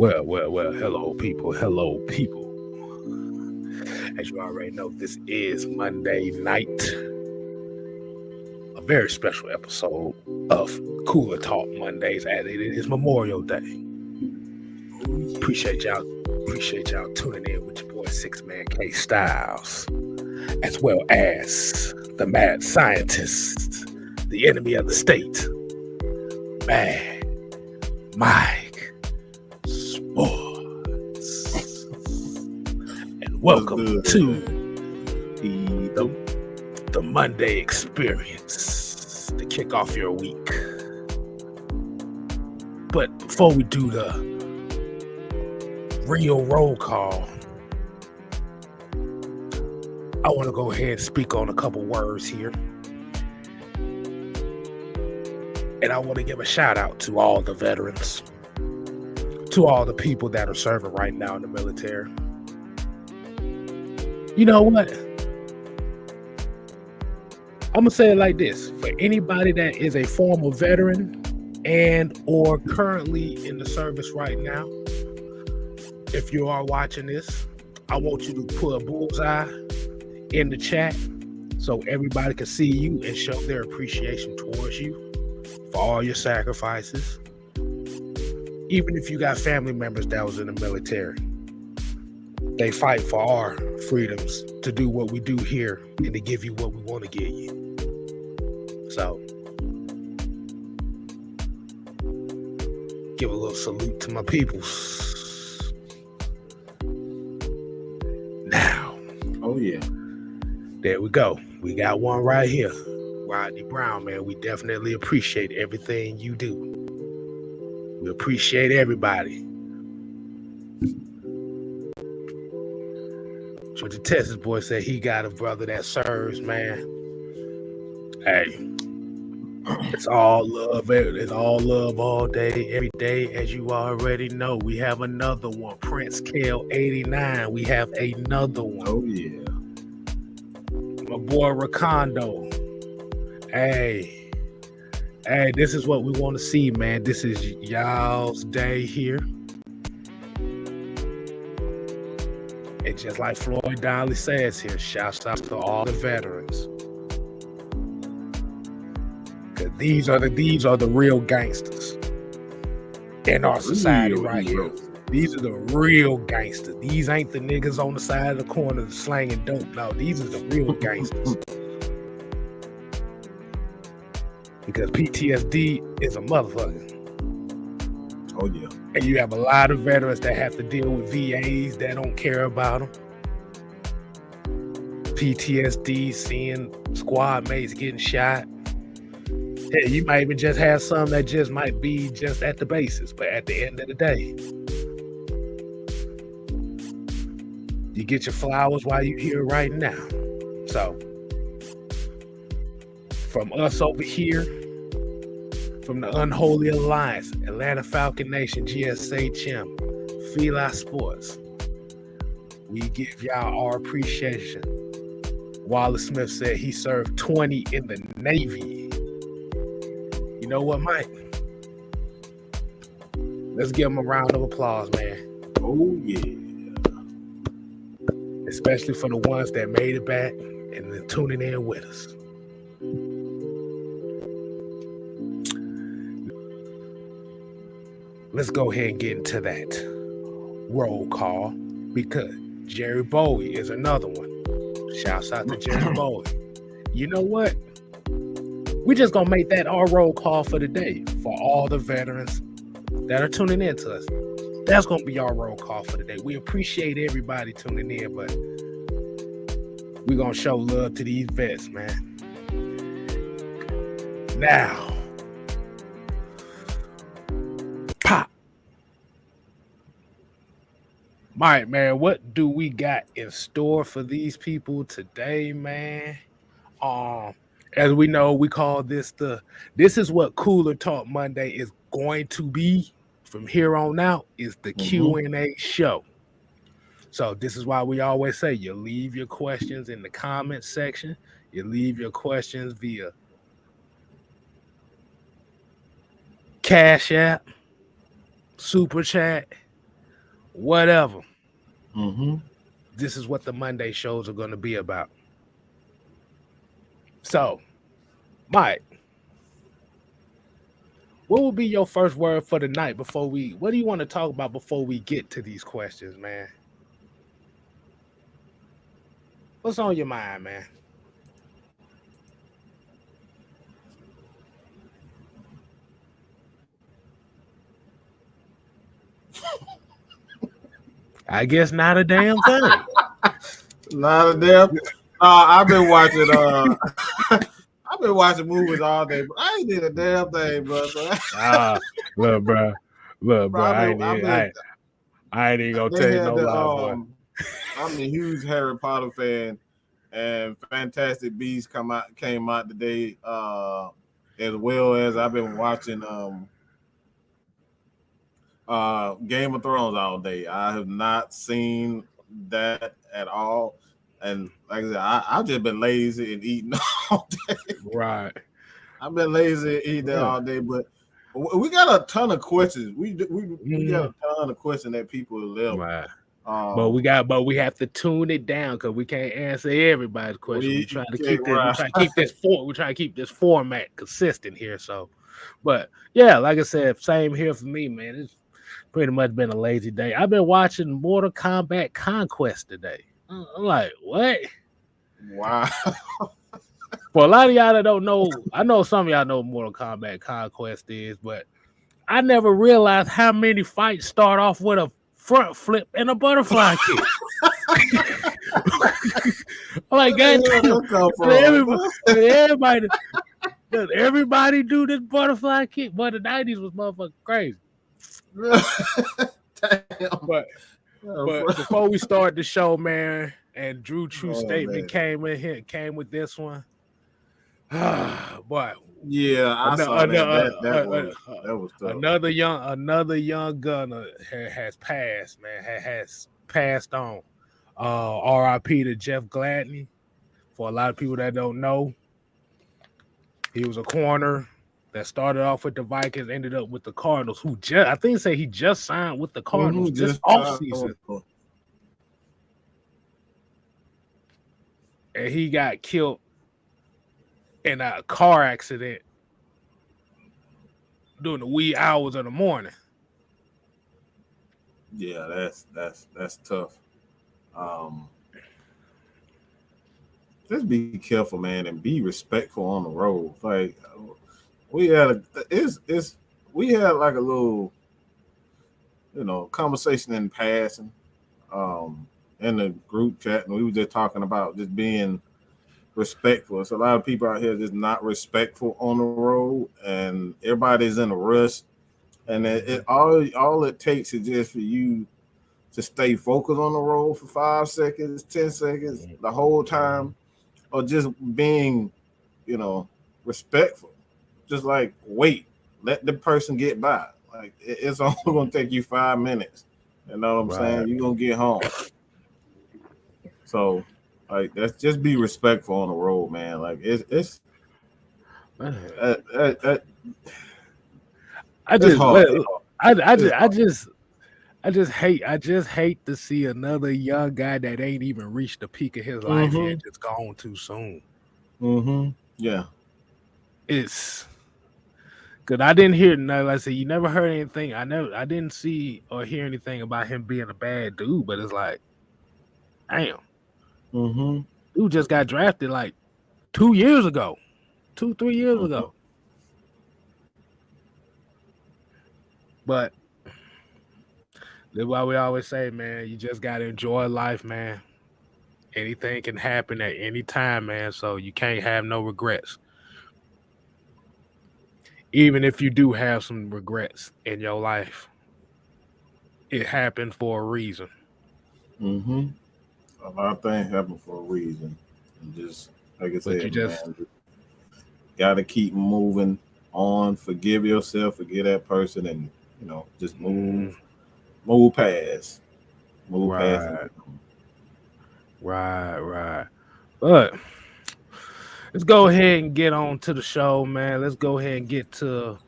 Well, hello, people. Hello, people. As you already know, this is Monday night, a very special episode of Cooler Talk Mondays, as it is Memorial Day. Appreciate y'all tuning in with your boy 6-Man K Styles, as well as the mad scientist, the enemy of the state, Mad Mike Sports. And welcome to the Monday experience to kick off your week. But before we do the real roll call, I want to go ahead and speak on a couple words here. And I want to give a shout out to all the veterans, to all the people that are serving right now in the military. You know what? I'm going to say it like this. For anybody that is a former veteran and or currently in the service right now, if you are watching this, I want you to put a bullseye in the chat so everybody can see you and show their appreciation towards you for all your sacrifices. Even if you got family members that was in the military, they fight for our freedoms to do what we do here and to give you what we want to give you. So, give a little salute to my peoples. Now. Oh, yeah. There we go. We got one right here. Rodney Brown, man, we definitely appreciate everything you do. We appreciate everybody. So the Texas boy said he got a brother that serves, man. Hey, it's all love. It's all love all day, every day. As you already know, we have another one. Prince Kale 89. We have another one. Oh, yeah. My boy Rakondo. Hey, this is what we want to see, man. This is y'all's day here. And just like Floyd Donnelly says here, shouts out to all the veterans. Cause these are the real gangsters in our society right here. These are the real gangsters. These ain't the niggas on the side of the corner slanging dope. No, these are the real gangsters. Because PTSD is a motherfucker. Oh, yeah. And you have a lot of veterans that have to deal with VAs that don't care about them. PTSD, seeing squad mates getting shot. Hey, you might even just have some that just might be just at the bases. But at the end of the day, you get your flowers while you're here right now. So, from us over here, from the Unholy Alliance, Atlanta Falcon Nation, GSHM, Feli Sports, we give y'all our appreciation. Wallace Smith said he served 20 in the Navy. You know what, Mike? Let's give him a round of applause, man. Oh, yeah. Especially for the ones that made it back and then tuning in with us. Let's go ahead and get into that roll call because Jerry Bowie is another one. Shouts out to Jerry Bowie. You know what? We're just going to make that our roll call for the day for all the veterans that are tuning in to us. That's going to be our roll call for the day. We appreciate everybody tuning in, but we're going to show love to these vets, man. Now, pop. Mike, man, what do we got in store for these people today, man? As we know, we call this this is what Cooler Talk Monday is going to be from here on out, is the Q&A show. So this is why we always say you leave your questions in the comment section. You leave your questions via Cash App, Super Chat, whatever. Mm-hmm. This is what the Monday shows are going to be about. So, Mike, what will be your first word for the night what do you want to talk about before we get to these questions, man? What's on your mind, man? I guess not a damn thing. Not a damn. I've been watching. I've been watching movies all day, but I ain't did a damn thing, bro. Look, bro. Look, bro. I ain't even gonna tell you no lie, boy. I'm a huge Harry Potter fan, and Fantastic Beasts came out today, as well as I've been watching Game of Thrones all day. I have not seen that at all. And like I said, I've just been lazy and eating all day. Right. I've been lazy and eating all day, but we got a ton of questions. We got a ton of questions that people left. Right. But we have to tune it down because we can't answer everybody's question. We're trying to keep this format consistent here. So, but yeah, like I said, same here for me, man. It's pretty much been a lazy day. I've been watching Mortal Kombat Conquest today. I'm like, what? Wow. For a lot of y'all that don't know, I know some of y'all know what Mortal Kombat Conquest is, but I never realized how many fights start off with a front flip and a butterfly kick. I'm like, everybody do this butterfly kick, but the 90s was motherfucking crazy. But before we start the show, man, and Drew True Statement came with this one. Boy, yeah, I saw that was tough. Another young gunner has passed, man. Has passed on. R.I.P. to Jeff Gladney. For a lot of people that don't know, he was a corner that started off with the Vikings, ended up with the Cardinals. He just signed with the Cardinals this offseason. And he got killed in a car accident during the wee hours of the morning. Yeah, that's tough. Just be careful, man, and be respectful on the road. Like we had like a little, conversation in passing, in the group chat, and we were just talking about just being respectful. It's a lot of people out here just not respectful on the road, and everybody's in a rush. And all it takes is just for you to stay focused on the road for 5 seconds, 10 seconds, the whole time, or just being, respectful. Just like wait, let the person get by. Like it's only gonna take you 5 minutes. You know what I'm saying? You're gonna get home. So, like, let's just be respectful on the road, man. Like it's I just hate to see another young guy that ain't even reached the peak of his life and just gone too soon. Yeah. It's because I didn't hear nothing. Like I said, you never heard anything. I didn't see or hear anything about him being a bad dude, but it's like, damn. Dude just got drafted like 2 years ago. 2-3 years ago. But that's why we always say, man, you just gotta enjoy life, man. Anything can happen at any time, man. So you can't have no regrets. Even if you do have some regrets in your life, it happened for a reason. A lot of things happen for a reason. And just like I said, you gotta keep moving on. Forgive yourself, forgive that person, and just move past. Move past. Right. But let's go ahead and get on to the show, man. Let's go ahead and get to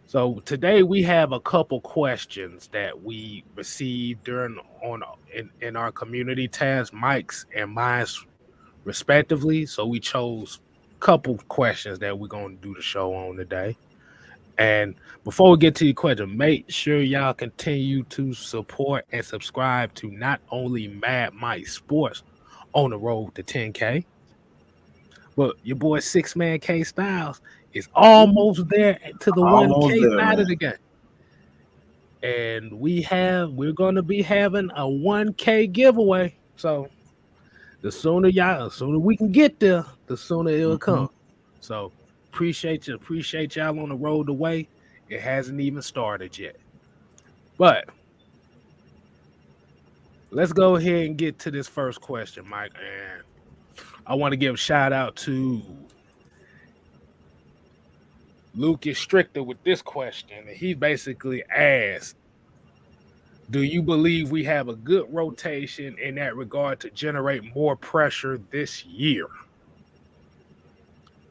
So today we have a couple questions that we received during on in our community tabs, Mike's and mine's respectively. So we chose a couple questions that we're gonna do the show on today. And before we get to your question, make sure y'all continue to support and subscribe to not only Mad Mike Sports on the road to 10K, but your boy Six Man K Styles is almost there to the Almost 1K there, side of man. the game. And we're gonna be having a 1K giveaway. So the sooner we can get there, the sooner it'll Mhm. come. So appreciate y'all on the road away. It hasn't even started yet. But let's go ahead and get to this first question, Mike. And I want to give a shout out to Lucas Strichter with this question. And he basically asked, do you believe we have a good rotation in that regard to generate more pressure this year?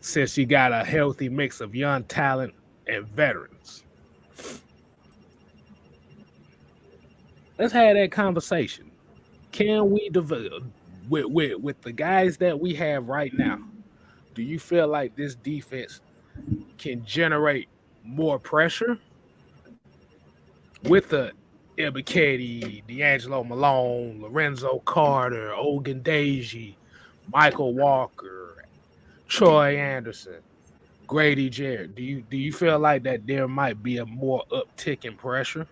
Since you got a healthy mix of young talent and veterans. Let's have that conversation. Can we develop with the guys that we have right now? Do you feel like this defense can generate more pressure with the Ibiketi, D'Angelo Malone, Lorenzo Carter, Ogundeji, Michael Walker, Troy Anderson, Grady Jarrett? Do you feel like that there might be a more uptick in pressure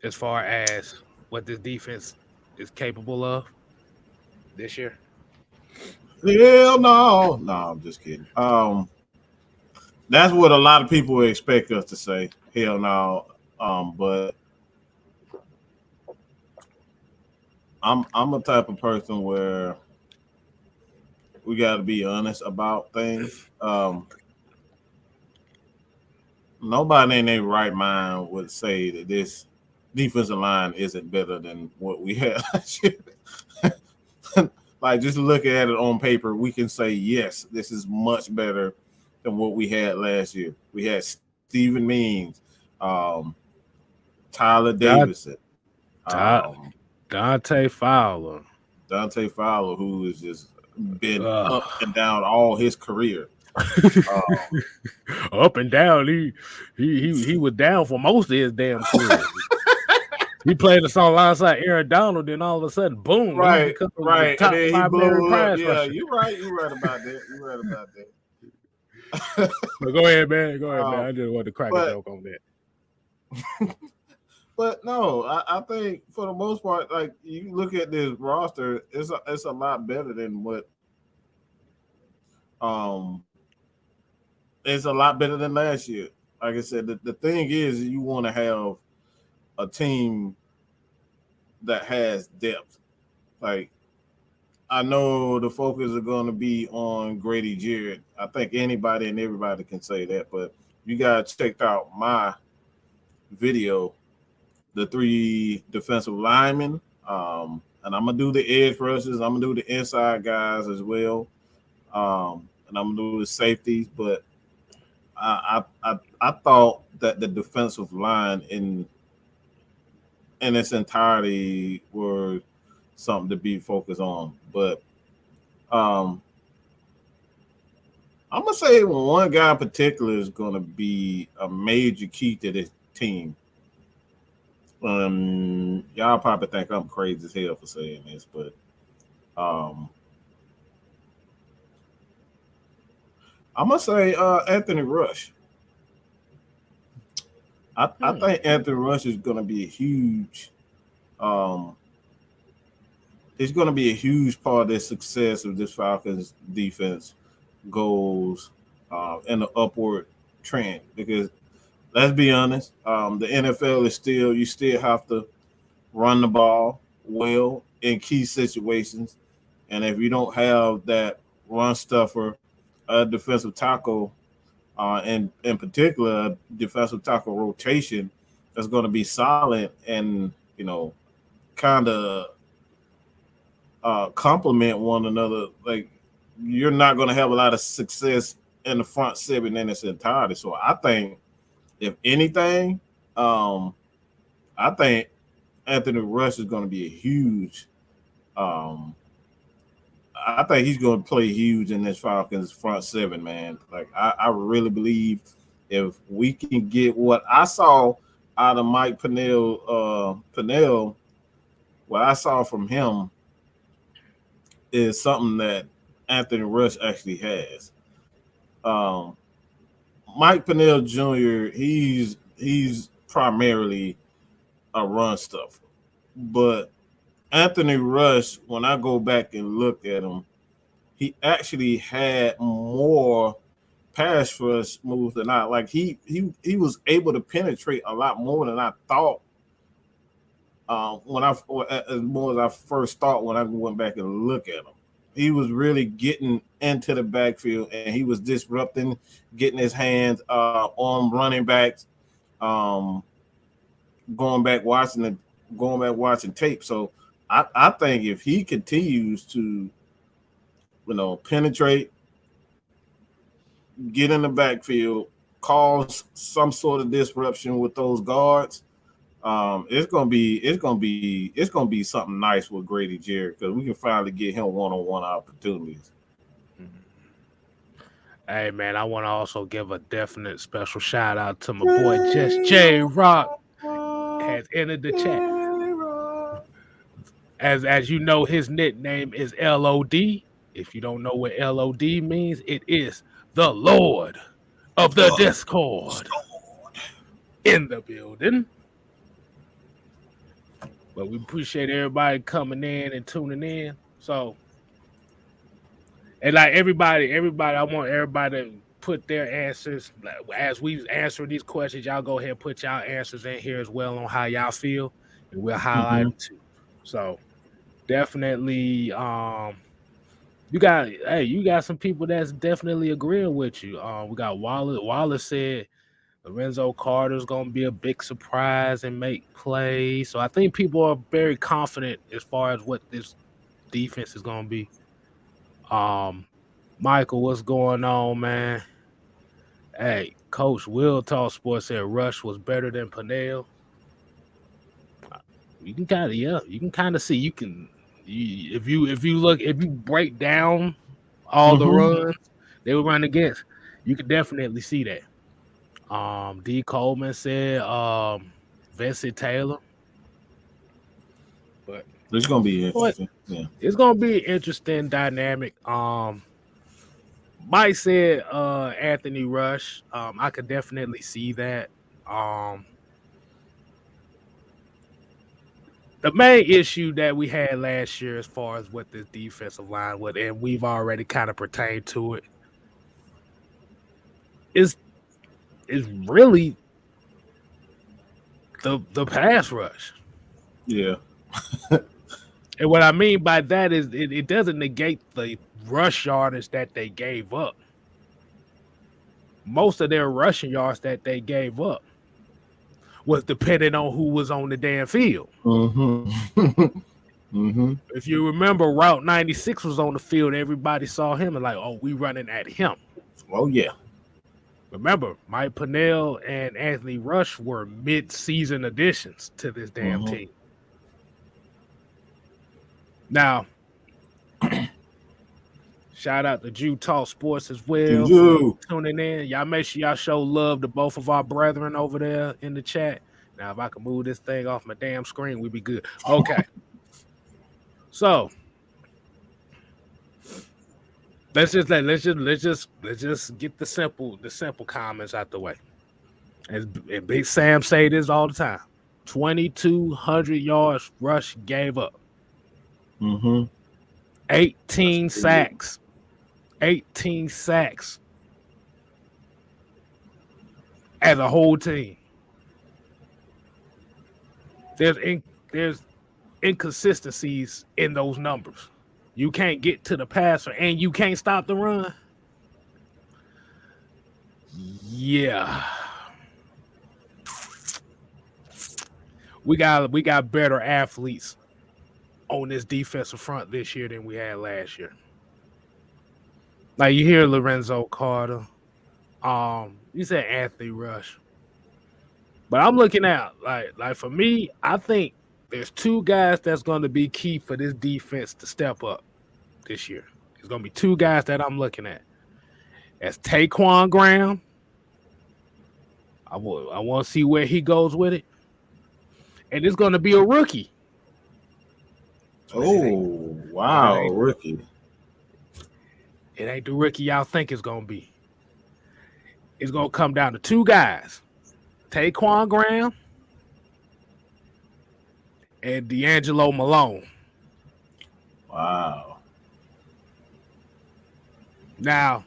as far as what this defense is capable of this year? Hell no. No, I'm just kidding. That's what a lot of people expect us to say. Hell no. But I'm a type of person where we got to be honest about things. Nobody in their right mind would say that this defensive line isn't better than what we had last year. Like, just look at it on paper, we can say yes, this is much better than what we had last year. We had Steven Means, Tyler Dante, Davidson, um, Fowler. Dante Fowler, who has just been Uh, up and down all his career. Uh, Up and down. He was down for most of his damn career. He played us on alongside Aaron Donald, then all of a sudden, boom, he right, becomes the right, and top then he primary blew up. prize Yeah, rusher. you're right. You're right about that. You're right about that. But go ahead, man. Go ahead, man. um, I just wanted to crack a but joke on that. But no, I think for the most part, like, you look at this roster, it's a lot better than what um it's a lot better than last year. Like I said, the thing is you want to have a team that has depth. Like, I know the focus are going to be on Grady Jarrett. I think anybody and everybody can say that, but you guys checked out my video, the three defensive linemen, and I'm gonna do the edge rushes. I'm gonna do the inside guys as well, and I'm gonna do the safeties. But I thought that the defensive line in its entirety were something to be focused on. But um, I'm gonna say one guy in particular is gonna be a major key to this team. Y'all probably think I'm crazy as hell for saying this, but um, I'm gonna say Anthony Rush. I Hmm. think Anthony Rush is gonna be a huge. Um, it's gonna be a huge part of the success of this Falcons defense goes in an upward trend, because let's be honest, the NFL is still, you still have to run the ball well in key situations. And if you don't have that run stuffer, defensive tackle, and in particular, defensive tackle rotation that's going to be solid and, kind of complement one another, like, you're not going to have a lot of success in the front seven in its entirety. So I think, if anything, I think Anthony Rush is going to be a huge. Um, I think he's going to play huge in this Falcons front seven, man. Like I really believe if we can get what I saw out of Mike Pennell, what I saw from him is something that Anthony Rush actually has. Um, Mike Pennell Jr. He's primarily a run stuffer, but Anthony Rush, when I go back and look at him, he actually had more pass rush moves than I like. He was able to penetrate a lot more than I thought. As more as I first thought when I went back and look at him, he was really getting into the backfield and he was disrupting, getting his hands on running backs. Going back watching tape. So I think if he continues to, penetrate, get in the backfield, cause some sort of disruption with those guards, it's gonna be something nice with Grady Jarrett because we can finally get him one-on-one opportunities. Hey man, I want to also give a definite special shout out to my boy Just J Rock has entered the chat. As you know, his nickname is LOD. If you don't know what LOD means, it is the Lord of the Discord in the building. But we appreciate everybody coming in and tuning in. So, and like everybody, I want everybody to put their answers. As we answer these questions, y'all go ahead and put y'all answers in here as well on how y'all feel, and we'll highlight them too. So, definitely, you got some people that's definitely agreeing with you. We got Wallace said Lorenzo Carter's gonna be a big surprise and make plays. So I think people are very confident as far as what this defense is gonna be. Michael, what's going on, man? Hey, Coach Will Talk Sports said Rush was better than Pennell. You can kind of see. If you break down all the runs they were running against, you can definitely see that. D. Coleman said Vincent Taylor. But it's gonna be interesting. Yeah. It's gonna be an interesting dynamic. Mike said Anthony Rush. I could definitely see that. The main issue that we had last year as far as what this defensive line would, and we've already kind of pertained to it, is really the pass rush. Yeah. And what I mean by that is it doesn't negate the rush yardage that they gave up. Most of their rushing yards that they gave up was depending on who was on the damn field. If you remember, Route 96 was on the field. Everybody saw him and like, oh, we running at him. Oh, yeah. Remember, Mike Pennell and Anthony Rush were mid-season additions to this damn team. Now, shout out to Jew Talk Sports as well for tuning in. Y'all make sure y'all show love to both of our brethren over there in the chat. Now, if I can move this thing off my damn screen, we'd be good. Okay. So let's just get the simple comments out the way. And Big Sam say this all the time. 2,200 yards Rush gave up. 18 sacks. 18 sacks as a whole team. There's inconsistencies in those numbers. You can't get to the passer and you can't stop the run. Yeah. We got better athletes on this defensive front this year than we had last year. Like you hear Lorenzo Carter. You said Anthony Rush. But I'm looking at like for me, I think there's two guys that's going to be key for this defense to step up this year. There's going to be two guys that I'm looking at. That's Taquan Graham. I want to see where he goes with it. And it's going to be a rookie. Oh, wow, rookie. It ain't the rookie y'all think it's going to be. It's going to come down to two guys. Taquan Graham and D'Angelo Malone. Wow. Now,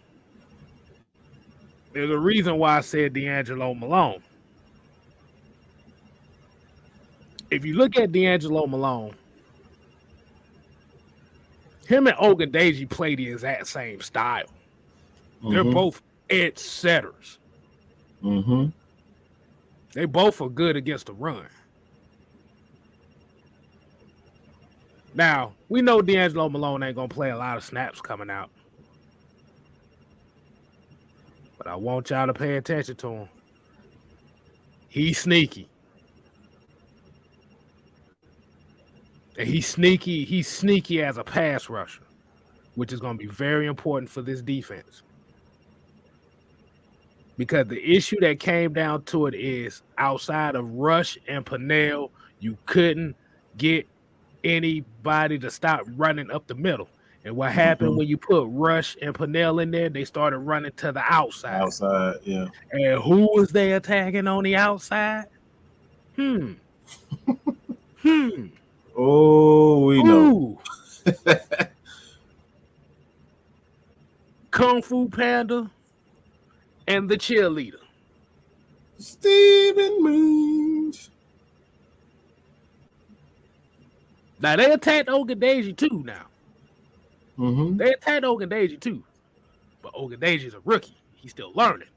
there's a reason why I said D'Angelo Malone. If you look at D'Angelo Malone, him and Ogundeji play the exact same style. Mm-hmm. They're both edge setters. Mm-hmm. They both are good against the run. Now, we know D'Angelo Malone ain't going to play a lot of snaps coming out. But I want y'all to pay attention to him. He's sneaky. And he's sneaky as a pass rusher, which is going to be very important for this defense. Because the issue that came down to it is outside of Rush and Pennell, you couldn't get anybody to stop running up the middle. And what happened when you put Rush and Pennell in there, they started running to the outside. Outside, yeah. And who was they attacking on the outside? Oh, we know. Kung Fu Panda and the cheerleader. Steven Means. Now, they attacked Ogundeji too now. Mm-hmm. They attacked Ogundeji too. But Ogundeji's a rookie. He's still learning.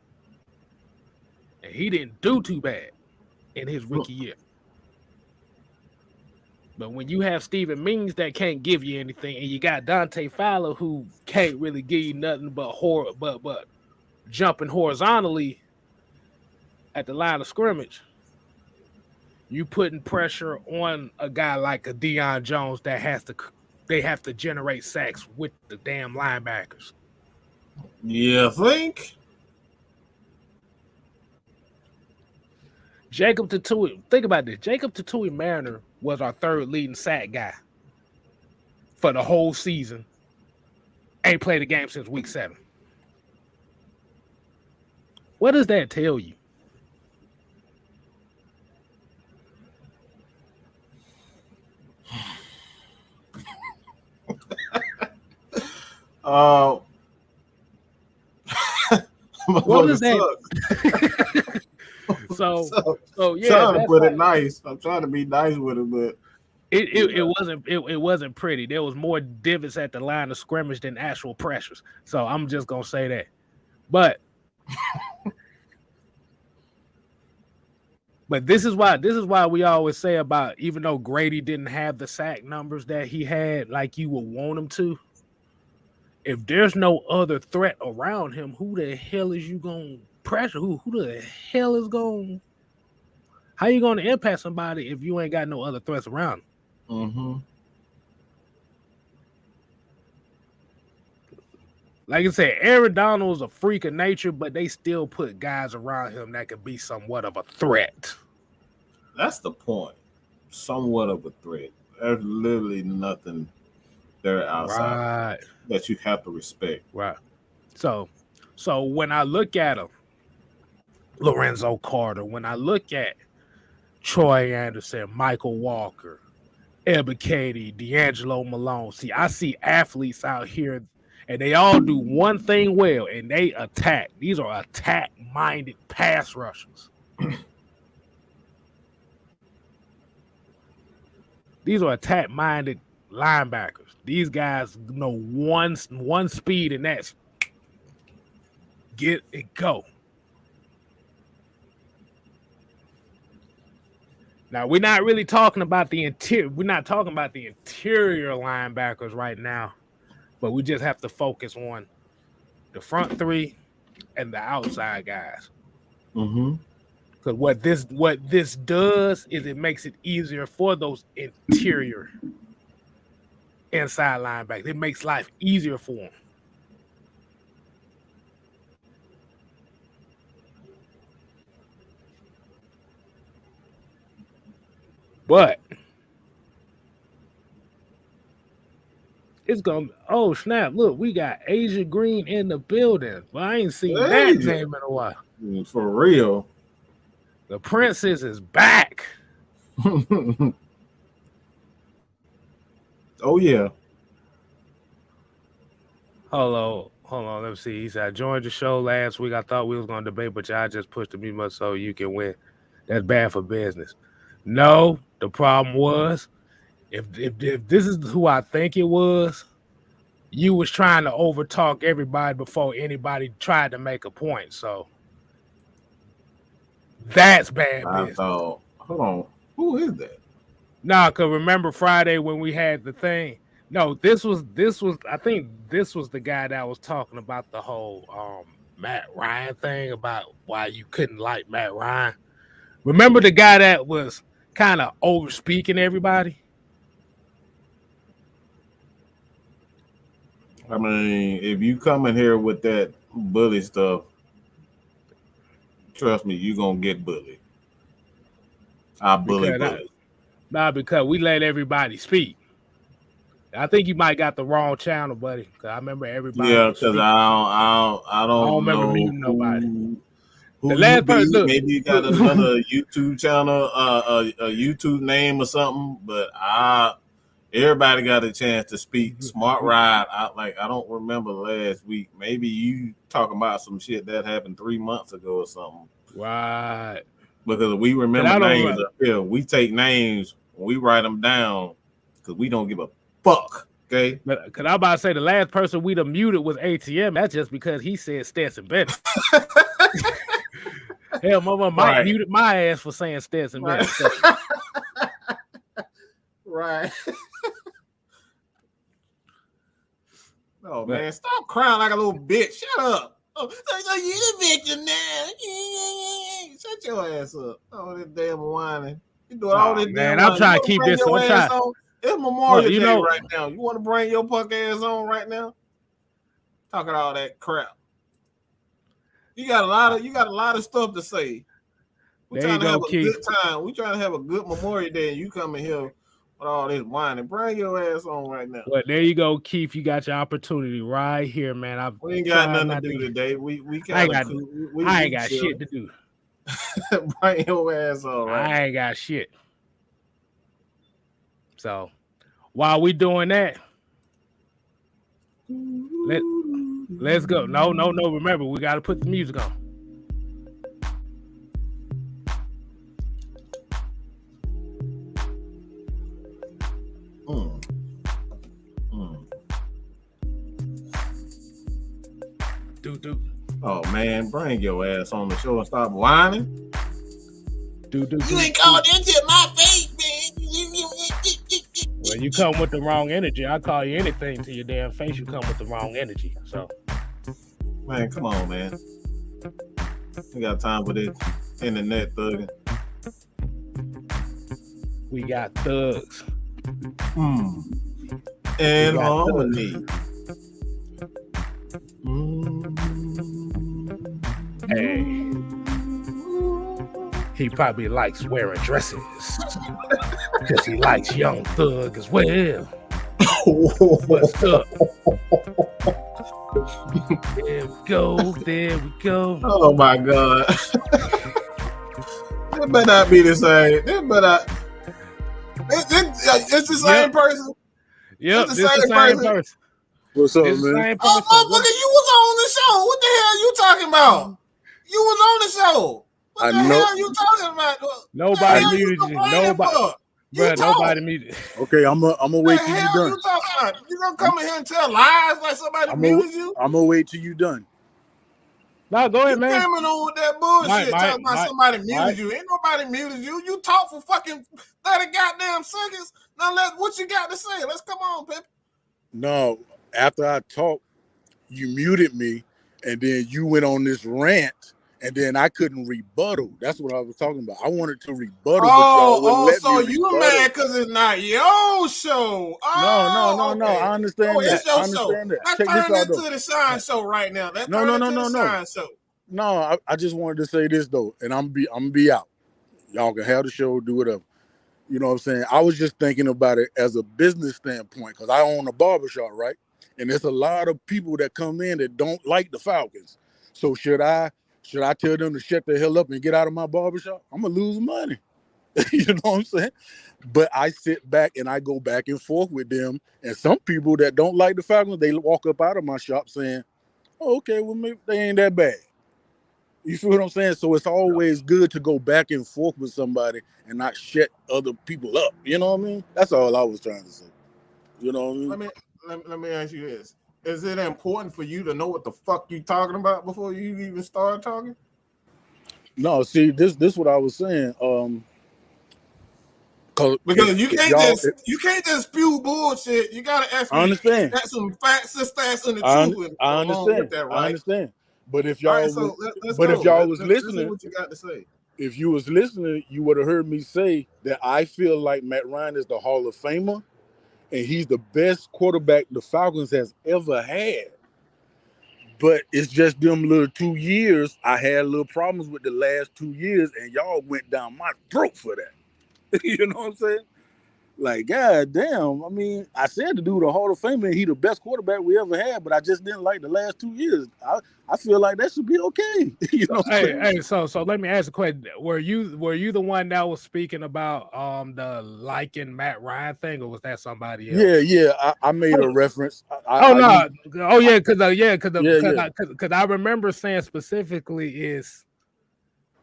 And he didn't do too bad in his rookie year. But when you have Steven Means that can't give you anything, and you got Dante Fowler who can't really give you nothing but jumping horizontally at the line of scrimmage, you putting pressure on a guy like a Deion Jones that they have to generate sacks with the damn linebackers. You think? Jacob Tatui, think about this. Jacob Tatui Mariner was our third leading sack guy for the whole season. Ain't played a game since week 7. What does that tell you? What is that? So yeah, trying to put it nice. I'm trying to be nice with it, but it wasn't pretty. There was more divots at the line of scrimmage than actual pressures. So I'm just gonna say that. But this is why we always say about, even though Grady didn't have the sack numbers that he had like you would want him to, if there's no other threat around him, who the hell is you gonna pressure? Who the hell is going? How you gonna impact somebody if you ain't got no other threats around him? Mm-hmm. Like I said, Aaron Donald's a freak of nature, but they still put guys around him that could be somewhat of a threat. That's the point. Somewhat of a threat. There's literally nothing there outside that you have to respect. Right. So when I look at him, Lorenzo Carter, when I look at Troy Anderson, Michael Walker, Ebiketie, D'Angelo Malone, I see athletes out here, and they all do one thing well, and they attack. These are attack-minded pass rushers. These are attack-minded linebackers. These guys know one speed, and that's get it go. Now, we're not really talking about the interior. We're not talking about the interior linebackers right now, but we just have to focus on the front three, and the outside guys. Mm-hmm. Because what this does is it makes it easier for those interior inside linebackers. It makes life easier for them. But it's gonna. Oh snap! Look, we got Asia Green in the building. Well, I ain't seen that name in a while. For real. The princess is back. Oh yeah. Hold on. Let me see. He said, I joined the show last week. I thought we was gonna debate, but y'all just pushed the mute so you can win. That's bad for business. No, the problem was if this is who I think it was, you was trying to overtalk everybody before anybody tried to make a point. So that's bad business. Hold on. Who is that? Nah, cause remember Friday when we had the thing. No, this was I think this was the guy that was talking about the whole Matt Ryan thing about why you couldn't like Matt Ryan. Remember the guy that was kind of over speaking everybody? I mean, if you come in here with that bully stuff, trust me, you're gonna get bullied. I bully. Nah, because we let everybody speak. I think you might got the wrong channel, buddy. Cause I remember everybody. Yeah, because I don't remember know muting nobody. Who the last person, maybe you got another YouTube channel, a YouTube name or something. But everybody got a chance to speak. Smart Ride. I don't remember last week. Maybe you talking about some shit that happened 3 months ago or something. Right. Because we remember names up here. We take names, we write them down because we don't give a fuck. Okay. Because I'm about to say the last person we'd have muted was ATM. That's just because he said Stetson Bennett. Hell, mama Mike muted my ass for saying Stetson Bennett. Right. Oh man, stop crying like a little bitch. Shut up. Oh, so you the victim now. Shut your ass up. Oh, this damn whining. You doing all this man, damn I'm trying to keep this on. It's Memorial Day right now. You want to bring your punk ass on right now? Talking all that crap. You got a lot of stuff to say. We're trying to have a good time. We're trying to have a good Memorial Day, and you come in here with all this whining. Bring your ass on right now. Well, there you go, Keith. You got your opportunity right here, man. We ain't got nothing to do today. I ain't got shit to do. Bring your ass on. Right? I ain't got shit. So while we doing that, let's go. No. Remember, we got to put the music on. Do. Oh man, bring your ass on the show and stop whining. You ain't called into my face, man. Well, you come with the wrong energy. I call you anything to your damn face. You come with the wrong energy. So, man, come on, man. We got time for this internet thugging. We got thugs. And harmony. Hey, he probably likes wearing dresses because he likes Young Thug as well. What's up? There we go. Oh my God. It better not be the same. It's the same person. Yep, it's the same person. What's up, man? Oh, motherfucker, you was on the show. What the hell you talking about? You was on the show. What the hell you talking about? Nobody muted you. Nobody muted. Okay, I'm gonna wait till you done. You gonna come in here and tell lies like somebody muted you? I'm gonna wait till you done. No, go ahead, man. You coming on with that bullshit talking about somebody muted you. Ain't nobody muted you. You talk for fucking 30 goddamn seconds. Now what you got to say? Let's come on, Pip. No, after I talked, you muted me, and then you went on this rant, and then I couldn't rebuttal. That's what I was talking about. I wanted to rebuttal, but y'all wouldn't let so me you rebuttal. mad because it's not your show? No. Okay. I understand that. It's your I understand show. that. Let's Check this turn out, into though. the Shine Show right now. Let's No. turn into the Shine Show. No, I just wanted to say this though, and I'm gonna be out. Y'all can have the show, do whatever. You know what I'm saying? I was just thinking about it as a business standpoint because I own a barbershop, right? And there's a lot of people that come in that don't like the Falcons. So should I tell them to shut the hell up and get out of my barbershop? I'm gonna lose money. You know what I'm saying? But I sit back and I go back and forth with them. And some people that don't like the Falcons, they walk up out of my shop saying, oh, okay, well, maybe they ain't that bad. You feel what I'm saying? So it's always good to go back and forth with somebody and not shut other people up. You know what I mean? That's all I was trying to say. You know what I mean? Let me ask you this. Is it important for you to know what the fuck you talking about before you even start talking? No, see, this what I was saying. Because you can't just spew bullshit. You gotta actually got some facts and stats and the truth along with that, right? I understand. But if All y'all, right, so let's but go. if y'all let's listening, see what you got to say. If you was listening, you would have heard me say that I feel like Matt Ryan is the Hall of Famer, and he's the best quarterback the Falcons has ever had. But it's just them little 2 years. I had little problems with the last 2 years, and y'all went down my throat for that. You know what I'm saying? Like, god damn. I mean, I said the dude the Hall of Famer, he the best quarterback we ever had, but I just didn't like the last 2 years. I feel like that should be okay. You know. So let me ask a question. Were you the one that was speaking about the liking Matt Ryan thing, or was that somebody else? Yeah. I made a reference. Because I remember saying specifically is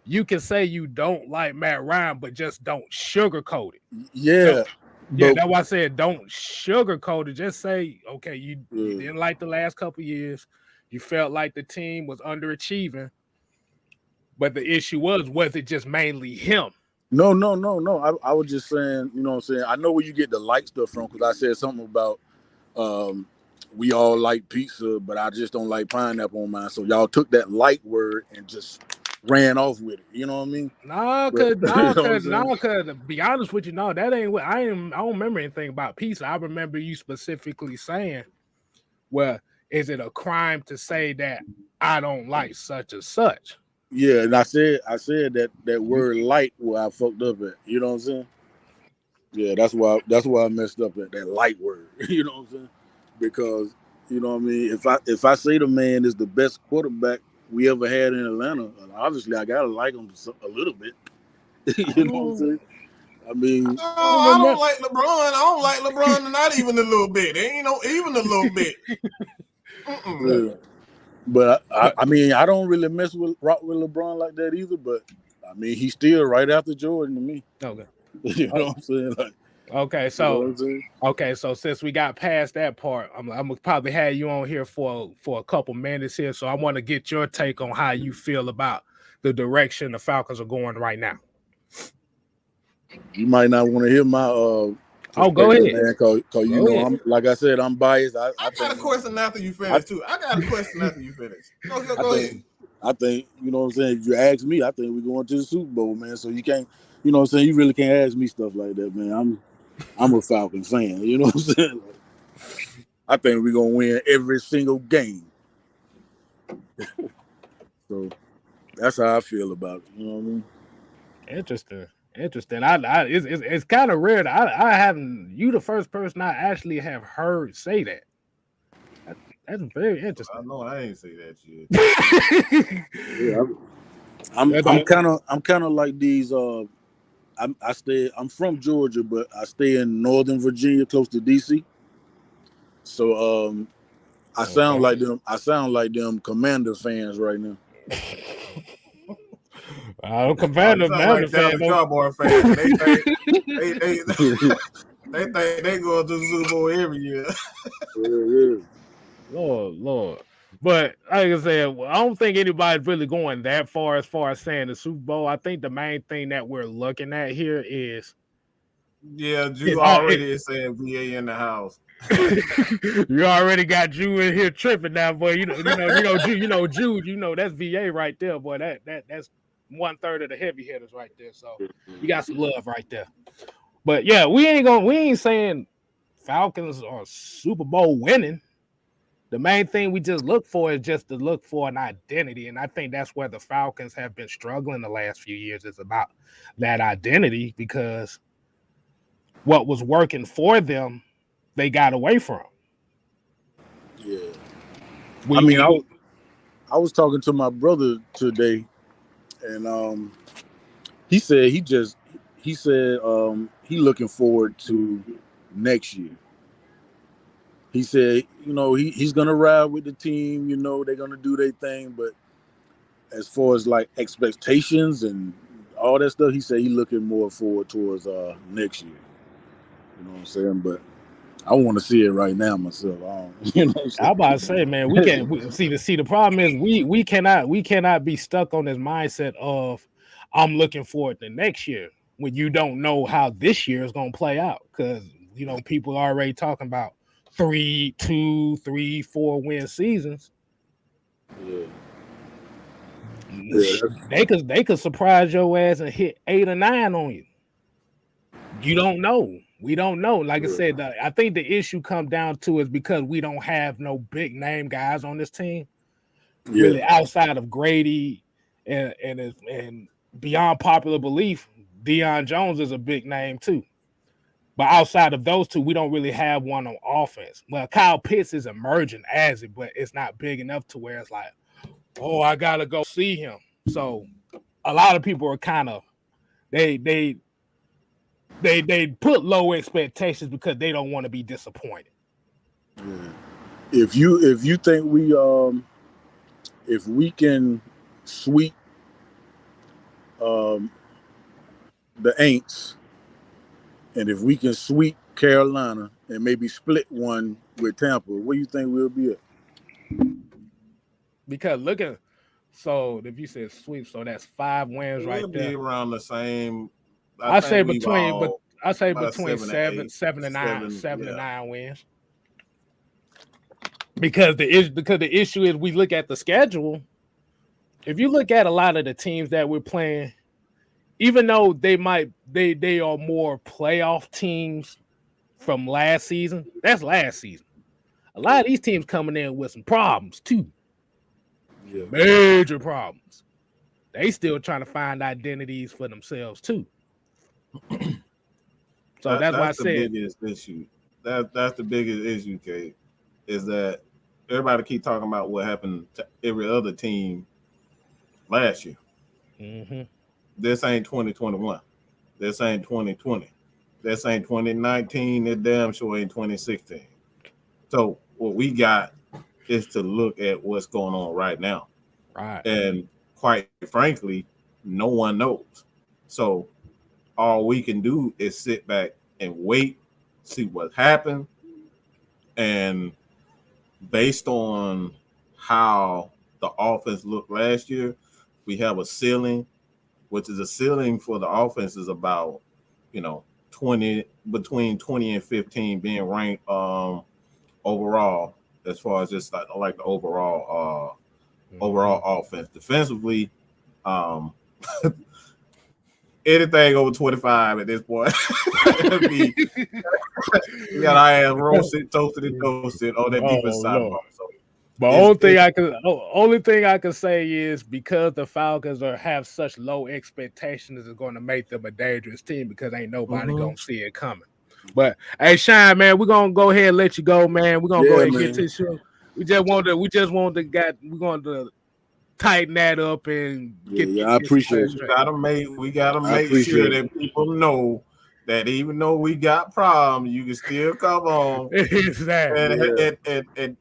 you can say you don't like Matt Ryan, but just don't sugarcoat it. Yeah. That's why I said don't sugarcoat it. Just say, okay, you didn't like the last couple of years. You felt like the team was underachieving. But the issue was it just mainly him? No. I was just saying, you know what I'm saying? I know where you get the light stuff from because I said something about we all like pizza, but I just don't like pineapple on mine. So y'all took that light word and just ran off with it. You know what I mean? Cause to be honest with you, no, that ain't what I don't remember anything about pizza. I remember you specifically saying, well, is it a crime to say that I don't like such and such? Yeah, and I said that word light where I fucked up at. You know what I'm saying? Yeah, that's why I messed up at that light word. You know what I'm saying? Because, you know what I mean, if I say the man is the best quarterback we ever had in Atlanta, obviously I gotta like him a little bit. You know what I'm saying? I mean, I don't like LeBron. I don't like LeBron, not even a little bit. There ain't no even a little bit. Yeah. But I mean, I don't really mess with LeBron like that either. But I mean, he's still right after Jordan to me. Okay, you know what I'm saying? Like, okay, so since we got past that part, I'm gonna probably have you on here for a couple minutes here. So I want to get your take on how you feel about the direction the Falcons are going right now. You might not want to hear my go ahead, man. Cause you know, I'm like I said, I'm biased. I got a question after you finish too. I got a question after you finish. Go ahead. I think, you know what I'm saying, if you ask me, I think we're going to the Super Bowl, man. So you can't, you know what I'm saying, you really can't ask me stuff like that, man. I'm a Falcons fan, you know what I'm saying? I think we're gonna win every single game. So that's how I feel about it. You know what I mean? Interesting. It's kind of rare. I haven't. You the first person I actually have heard say that. That's very interesting. I know I ain't say that shit. Yeah, I'm kind of like these. I'm from Georgia, but I stay in Northern Virginia, close to DC. So I sound like them. I sound like them Commander fans right now. I don't Commander like fans. Cowboy fans. They think they go to the Super Bowl every year. Yeah. Lord. But like I said, I don't think anybody's really going that far as saying the Super Bowl. I think the main thing that we're looking at here is Drew already is saying VA in the house. You already got Jew in here tripping now, boy. Jude. That's VA right there, boy. That's 1/3 of the heavy hitters right there. So you got some love right there. But yeah, we ain't saying Falcons are Super Bowl winning. The main thing we just look for is just to look for an identity. And I think that's where the Falcons have been struggling the last few years, is about that identity, because what was working for them, they got away from. Yeah. I was talking to my brother today, and he said he looking forward to next year. He said, he's gonna ride with the team, they're gonna do their thing, but as far as like expectations and all that stuff, he said he looking more forward towards next year. You know what I'm saying? But I want to see it right now myself. I'm about to say, man, we can't see the problem is we cannot be stuck on this mindset of I'm looking forward to next year when you don't know how this year is gonna play out, because people are already talking about 3, 2, 3, 4 win seasons. Yeah. They could surprise your ass and hit 8 or 9 on you. You don't know. We don't know. Like I said, I think the issue comes down to is because we don't have no big name guys on this team. Yeah. Really, outside of Grady and beyond popular belief, Deion Jones is a big name too. But outside of those two, we don't really have one on offense. Well, Kyle Pitts is emerging as it, but it's not big enough to where it's like, oh, I gotta go see him. So a lot of people are kind of they put low expectations because they don't want to be disappointed. Yeah. If you think if we can sweep the Aints, and if we can sweep Carolina and maybe split one with Tampa, where you think we'll be at? Because if you said sweep, so that's 5 wins right there. Be around the same. I say between 7 to 9 wins. Because the issue is we look at the schedule. If you look at a lot of the teams that we're playing, even though they are more playoff teams from last season, that's last season. A lot of these teams coming in with some problems too. Yeah. Major problems. They still trying to find identities for themselves too. So that's why I said the biggest issue. That's the biggest issue, Kate, is that everybody keep talking about what happened to every other team last year. Mm-hmm. This ain't 2021. This ain't 2020. This ain't 2019. It damn sure ain't 2016. So what we got is to look at what's going on right now. Right. And quite frankly, no one knows. So all we can do is sit back and wait, see what happened. And based on how the offense looked last year, we have a ceiling, which is a ceiling for the offense is about, 20, between 20 and 15 being ranked overall, as far as just like the overall offense. Defensively, anything over 25 at this point. We got our ass roasted, toasted, and toasted on that defense side. So, but only thing I can say is because the Falcons have such low expectations, is going to make them a dangerous team because ain't nobody gonna see it coming. But hey, Shine, man, we're gonna go ahead and let you go, man. We're gonna go ahead and get to the show. We're going to tighten that up and get. Yeah, I appreciate it. We gotta make sure that people know that even though we got problems, you can still come on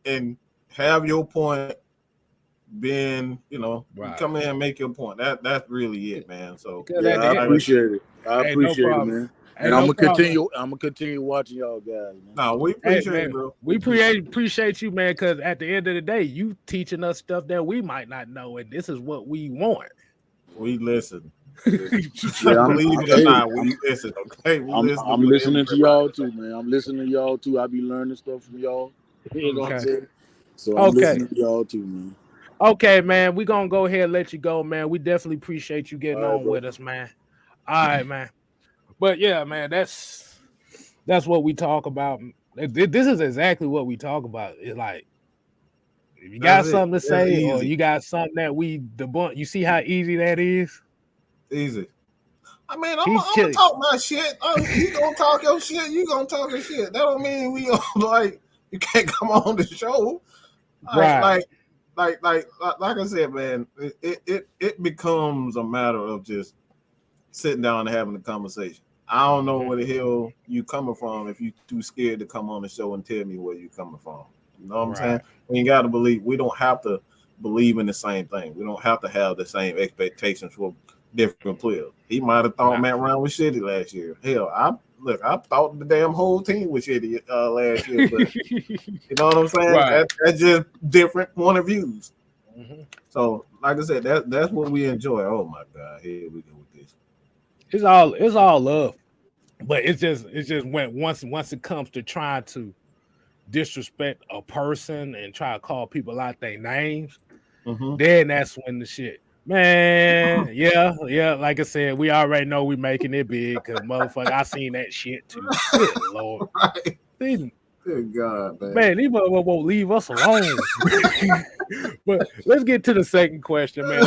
and have your point. Being, right. Come in and make your point. That's really it, man. So I appreciate it. I appreciate it, man. And I'm gonna continue watching y'all guys, man. No, we appreciate it, bro. We appreciate you, man, because at the end of the day, you teaching us stuff that we might not know, and this is what we want. We listen. Yeah, Believe it or not, we listen. Okay, we listen. I'm listening to y'all too, man. I'm listening to y'all too. I be learning stuff from y'all. You know what I'm Okay. saying? So I'm Okay. listening to y'all too, man. Okay, man. We're gonna go ahead and let you go, man. We definitely appreciate you getting All right, on bro. with us, man. All right, man. But yeah, man, that's what we talk about. This is exactly what we talk about. It's like if you got That's it. something to That's say or easy. you got something that we debunk, you see how easy that is? Easy. I mean, I'm He's gonna chilling. talk my shit. You gonna talk your shit. You gonna talk your shit. That don't mean we like you can't come on the show. Right. Like I said, man. It becomes a matter of just sitting down and having a conversation. I don't know where the hell you coming from if you too scared to come on the show and tell me where you coming from. You know what I'm saying? We ain't got to believe. We don't have to believe in the same thing. We don't have to have the same expectations for different players. He might have thought Matt Ryan was shitty last year. Hell, I thought the damn whole team was shitty last year. But you know what I'm saying? Right. That's just different point of views. Mm-hmm. So, like I said, that's what we enjoy. Oh my God, here we go with this. It's all love, but it's just when once it comes to trying to disrespect a person and try to call people out their names, then that's when the shit. Man, yeah. Like I said, we already know we making it big because motherfucker, I seen that shit too. Good Lord. Right. These, Good God, man, these motherfuckers won't leave us alone. But let's get to the second question, man.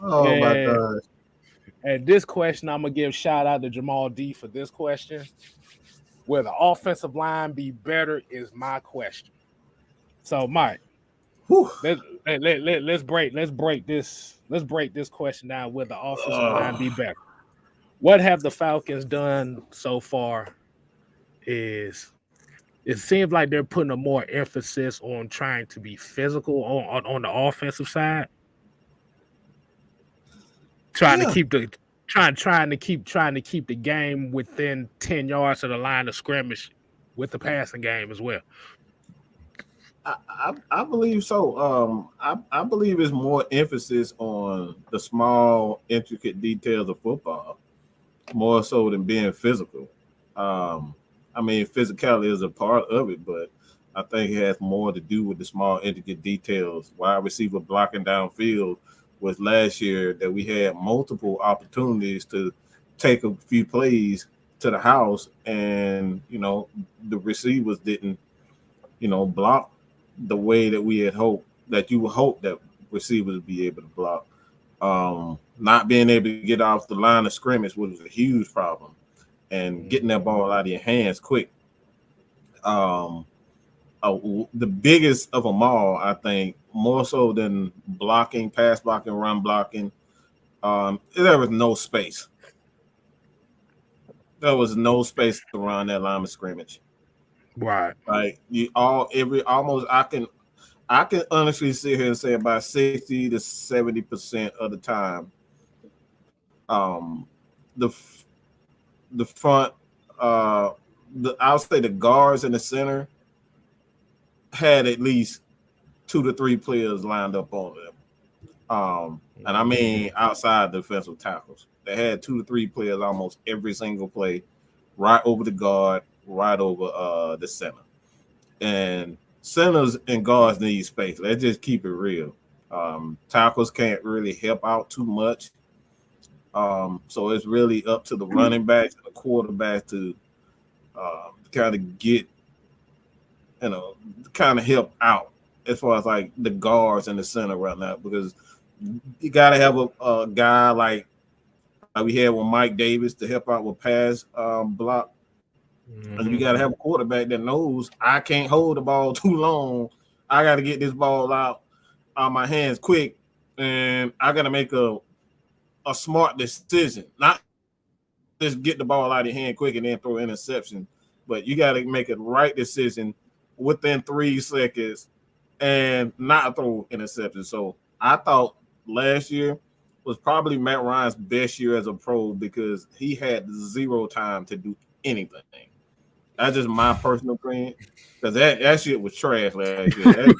Oh my God. And this question, I'm gonna give shout out to Jamal D for this question. Will the offensive line be better? Is my question. So, Mike, let's break this question down. Will the offensive line be better? What have the Falcons done so far? Is it seems like they're putting a more emphasis on trying to be physical on the offensive side, trying to keep the game within 10 yards of the line of scrimmage with the passing game as well. I believe so. I believe it's more emphasis on the small, intricate details of football, more so than being physical. I mean, physicality is a part of it, but I think it has more to do with the small, intricate details. Wide receiver blocking downfield was last year that we had multiple opportunities to take a few plays to the house, and the receivers didn't, block the way that we had hoped, that you would hope that receivers would be able to block. Not being able to get off the line of scrimmage was a huge problem, and getting that ball out of your hands quick. The biggest of them all, I think, more so than blocking, pass blocking, run blocking, there was no space. There was no space around that line of scrimmage. Right. Like I can honestly sit here and say about 60 to 70% of the time, the front, I'll say the guards in the center had at least 2 to 3 players lined up on them. And I mean outside the defensive tackles. They had 2 to 3 players almost every single play, right over the guard, right over the center. And centers and guards need space. Let's just keep it real. Tackles can't really help out too much. So it's really up to the running backs and the quarterback to kind of get, kind of help out as far as like the guards in the center right now, because you got to have a guy like we had with Mike Davis to help out with pass block. And you got to have a quarterback that knows I can't hold the ball too long. I got to get this ball out my hands quick, and I got to make a smart decision, not just get the ball out of your hand quick and then throw an interception, but you got to make a right decision within 3 seconds and not throw interception. So I thought last year was probably Matt Ryan's best year as a pro because he had zero time to do anything. That's just my personal opinion. Because that shit was trash last year. That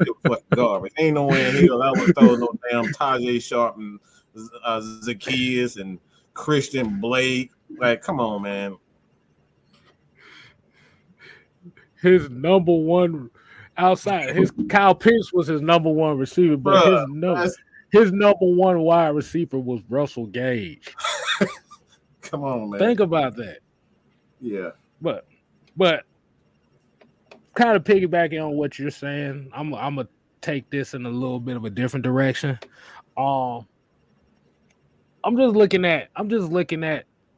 shit was fucking garbage. Ain't no way in hell I would throw no damn Tajay Sharp and Zacchaeus and Christian Blake. Like, come on, man. His number one outside, his Kyle Pitts was his number one receiver, but his number one wide receiver was Russell Gage. Come on, man. Think about that. Yeah. But kind of piggybacking on what you're saying, I'm gonna take this in a little bit of a different direction. I'm just looking at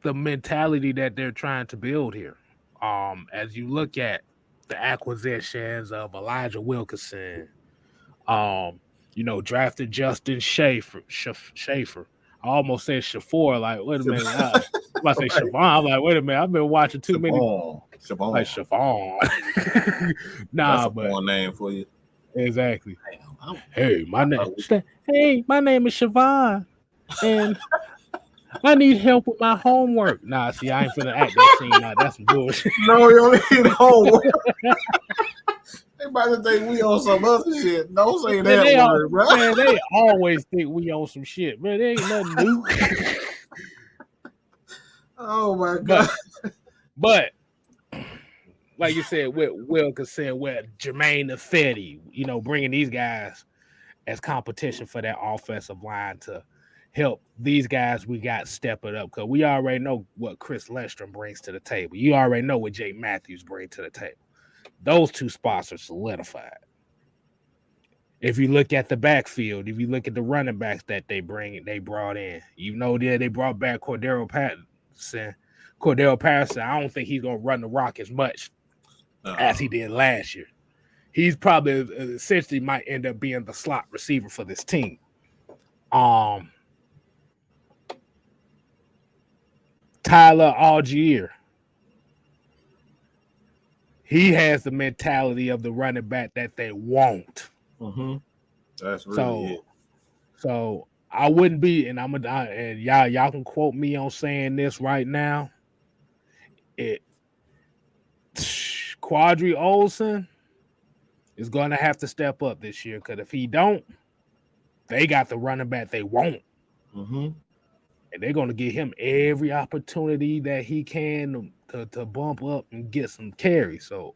the mentality that they're trying to build here. As you look at the acquisitions of Elijah Wilkinson, drafted Justin Schaefer. I almost said Shafor. Like, wait a minute. I say Siobhan. I'm like, wait a minute. I've been watching too many. Siobhan. Like Siobhan. Nah, that's one name for you. Exactly. Hey, my name is Siobhan, and I need help with my homework. Nah, see, I ain't finna act that scene. Nah, that's some bullshit. No, you don't need homework. They about to think we on some other shit. Don't say that word, bro. Man, they always think we on some shit, man. There ain't nothing new. Oh my god! But like you said, with Wilkinson, with Jermaine Ifedi, bringing these guys as competition for that offensive line to help these guys we got step it up, because we already know what Chris Lindstrom brings to the table. You already know what Jay Matthews brings to the table. Those two spots are solidified. If you look at the backfield, if you look at the running backs that they brought in, they brought back Cordero Patterson. I don't think he's gonna run the rock as much as he did last year. He's probably essentially might end up being the slot receiver for this team. Tyler Algier. He has the mentality of the running back that they want. Mm-hmm. That's really it. So I wouldn't be, and y'all can quote me on saying this right now. Quadri Olsen is going to have to step up this year, because if he don't, they got the running back they want. Mm-hmm. And they're going to give him every opportunity that he can to bump up and get some carries. So,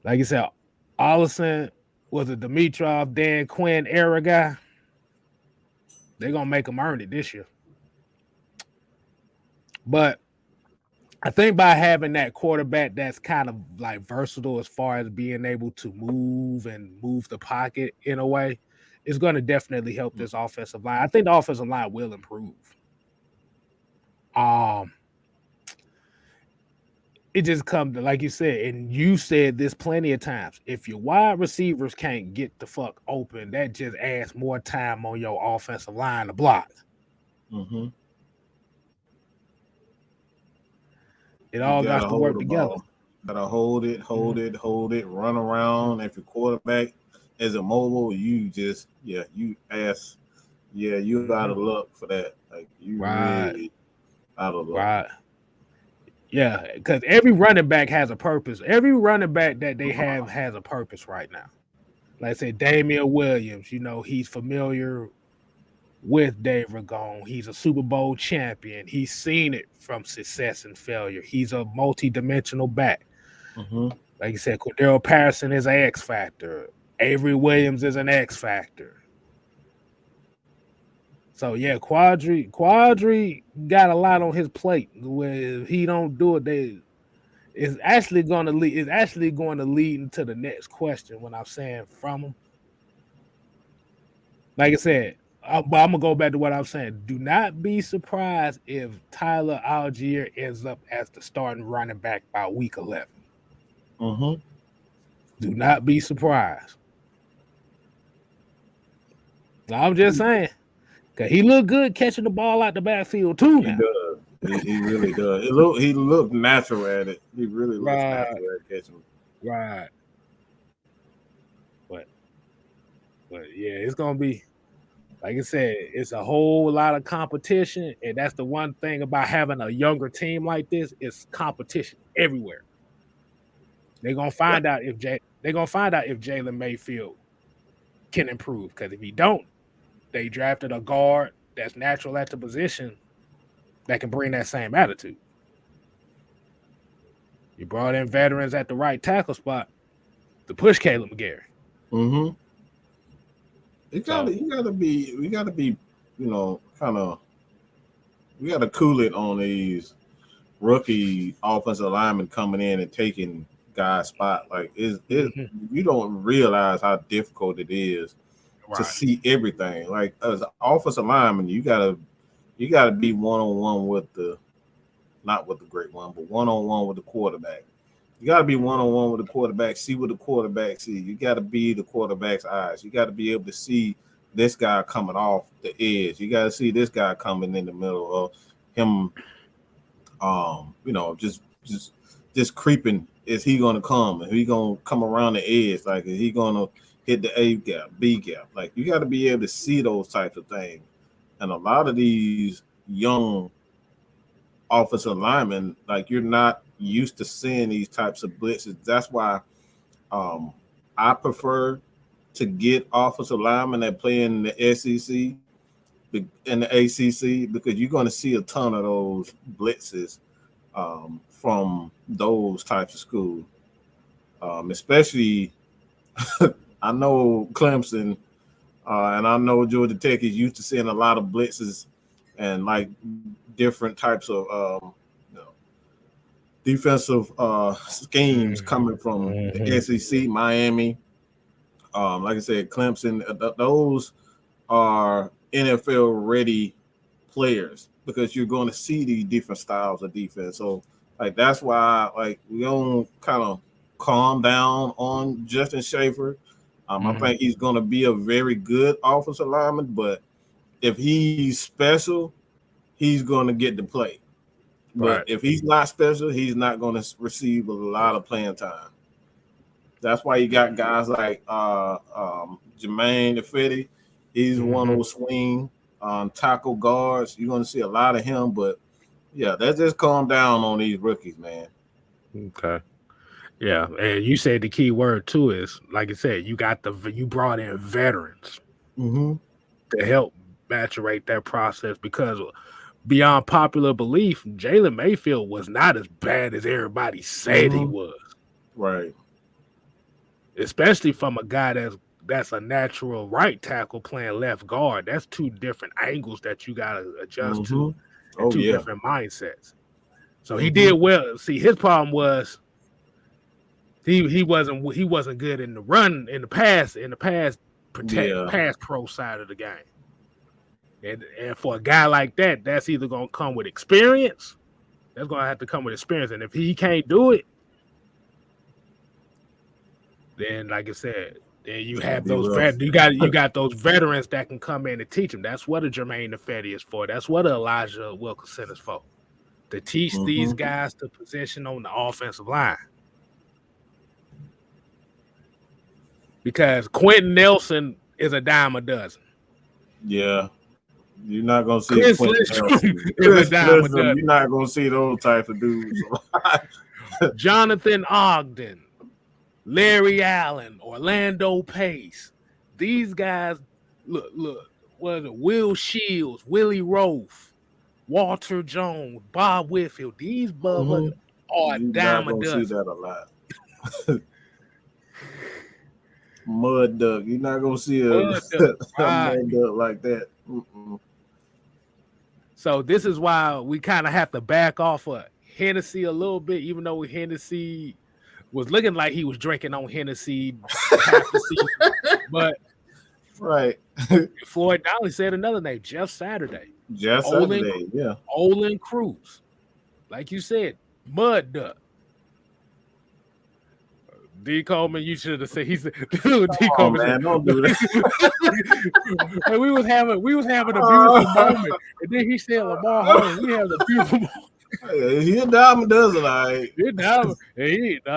like you said, Allison was a Dimitrov, Dan Quinn era guy. They're going to make him earn it this year. But I think by having that quarterback that's kind of like versatile as far as being able to move the pocket in a way, it's going to definitely help this offensive line. I think the offensive line will improve. It just comes to, like you said, and you said this plenty of times, if your wide receivers can't get the fuck open, that just adds more time on your offensive line to block. Mm-hmm. It all got to work together. Gotta hold it, run around. If your quarterback is immobile, you out of luck for that. Like, you really out of luck. Right. Yeah, because every running back has a purpose. Every running back that they have has a purpose right now. Like I said, Damian Williams, he's familiar with Dave Ragone. He's a Super Bowl champion. He's seen it from success and failure. He's a multi-dimensional back. Mm-hmm. Like you said, Cordero Patterson is an X factor. Avery Williams is an X factor. So yeah, Quadri got a lot on his plate. If he don't do it, it's actually going to lead into the next question when I'm saying from him. Like I said, but I'm gonna go back to what I was saying. Do not be surprised if Tyler Algier ends up as the starting running back by week 11. Mm-hmm. Do not be surprised. I'm just saying. Because he looked good catching the ball out the backfield too. Now. He does. He really does. He looked natural at it. He really looks natural at catching. Right. But yeah, it's gonna be Like I said, it's a whole lot of competition, and that's the one thing about having a younger team like this. It's competition everywhere. They're gonna find out if Jalen Mayfield can improve. Because if he don't, they drafted a guard that's natural at the position that can bring that same attitude. You brought in veterans at the right tackle spot to push Caleb McGarry. Mm-hmm. We gotta be, kind of, we gotta cool it on these rookie offensive linemen coming in and taking guys' spot. Like you don't realize how difficult it is to see everything. Like as an offensive lineman, you gotta be one-on-one with not with the great one, but one-on-one with the quarterback. You got to be one-on-one with the quarterback, see what the quarterback sees. You got to be the quarterback's eyes. You got to be able to see this guy coming off the edge. You got to see this guy coming in the middle of him, just creeping. Is he going to come? Is he going to come around the edge? Like, is he going to hit the A gap, B gap? Like, you got to be able to see those types of things. And a lot of these young offensive linemen, like, you're not used to seeing these types of blitzes. That's why I prefer to get offensive linemen that play in the SEC and the ACC, because you're going to see a ton of those blitzes from those types of schools. Especially, I know Clemson and I know Georgia Tech is used to seeing a lot of blitzes and like different types of defensive schemes coming from the SEC, Miami. Like I said, Clemson, those are NFL ready players because you're going to see these different styles of defense. So like that's why like we don't kind of calm down on Justin Schaefer. I think he's going to be a very good offensive lineman, but if he's special, he's going to get to play. But if he's not special, he's not going to receive a lot of playing time. That's why you got guys like Jermaine Ifedi. He's one of those swing tackle guards. You're going to see a lot of him. But, yeah, let's just calm down on these rookies, man. Okay. Yeah, and you said the key word, too, is, like I said, you brought in veterans to help maturate that process because – beyond popular belief, Jalen Mayfield was not as bad as everybody said he was. Right. Especially from a guy that's a natural right tackle playing left guard. That's two different angles that you got to adjust to. And two different mindsets. So he did well. See, his problem was he wasn't good in the run, in the pass pass pro side of the game. And for a guy like that, that's either going to come with experience. That's going to have to come with experience. And if he can't do it, then, like I said, then you have those you got those veterans that can come in and teach him. That's what a Jermaine Ifedi is for. That's what a Elijah Wilkinson is for. To teach these guys the position on the offensive line. Because Quentin Nelson is a dime a dozen. Yeah. You're not gonna see you're not gonna see those types of dudes. Jonathan Ogden, Larry Allen, Orlando Pace. These guys, look, what is it? Will Shields, Willie Roaf, Walter Jones, Bob Whitfield. These motherfuckers are dime a dozen. See that a lot. Mud duck. You're not gonna see a mud duck like that. So this is why we kind of have to back off of Hennessy a little bit, even though Hennessy was looking like he was drinking on Hennessy half the season. But Floyd Donnelly said another name, Jeff Saturday. Olin Cruz. Like you said, Mud Duck. D. Coleman, you should have said. He said, "Dude, D. Coleman, man, don't do that." And we was having a beautiful moment, and then he said, "Lamar Holland, we have a beautiful moment." He a diamond dozen, all right. He diamond. He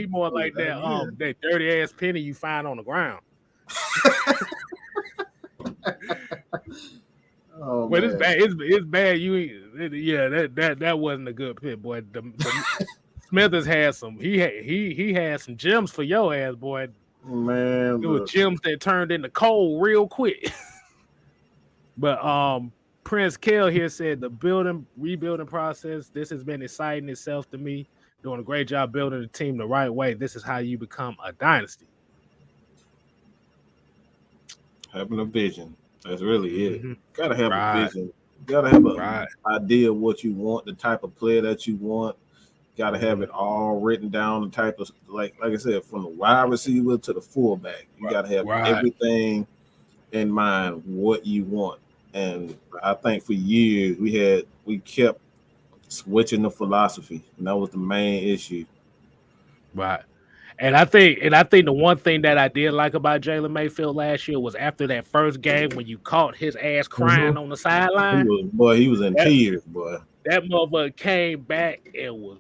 more like that that dirty ass penny you find on the ground. Oh, But it's man. bad. It's bad. That wasn't a good pick, boy. The Smithers had some. He had some gems for your ass, boy. Man, There were gems that turned into coal real quick. But Prince Kell here said the rebuilding process. This has been exciting itself to me. Doing a great job building the team the right way. This is how you become a dynasty. having a vision. That's really it. Mm-hmm. Gotta have Right. a vision. Gotta have an Right. idea of what you want, the type of player that you want. Gotta have Mhm. it all written down. The type of like I said, from the wide receiver to the fullback, you gotta have Right. everything in mind what you want. And I think for years we kept switching the philosophy, and that was the main issue. Right. And I think the one thing that I did like about Jalen Mayfield last year was after that first game when you caught his ass crying on the sideline. He was in tears, boy. That motherfucker came back and was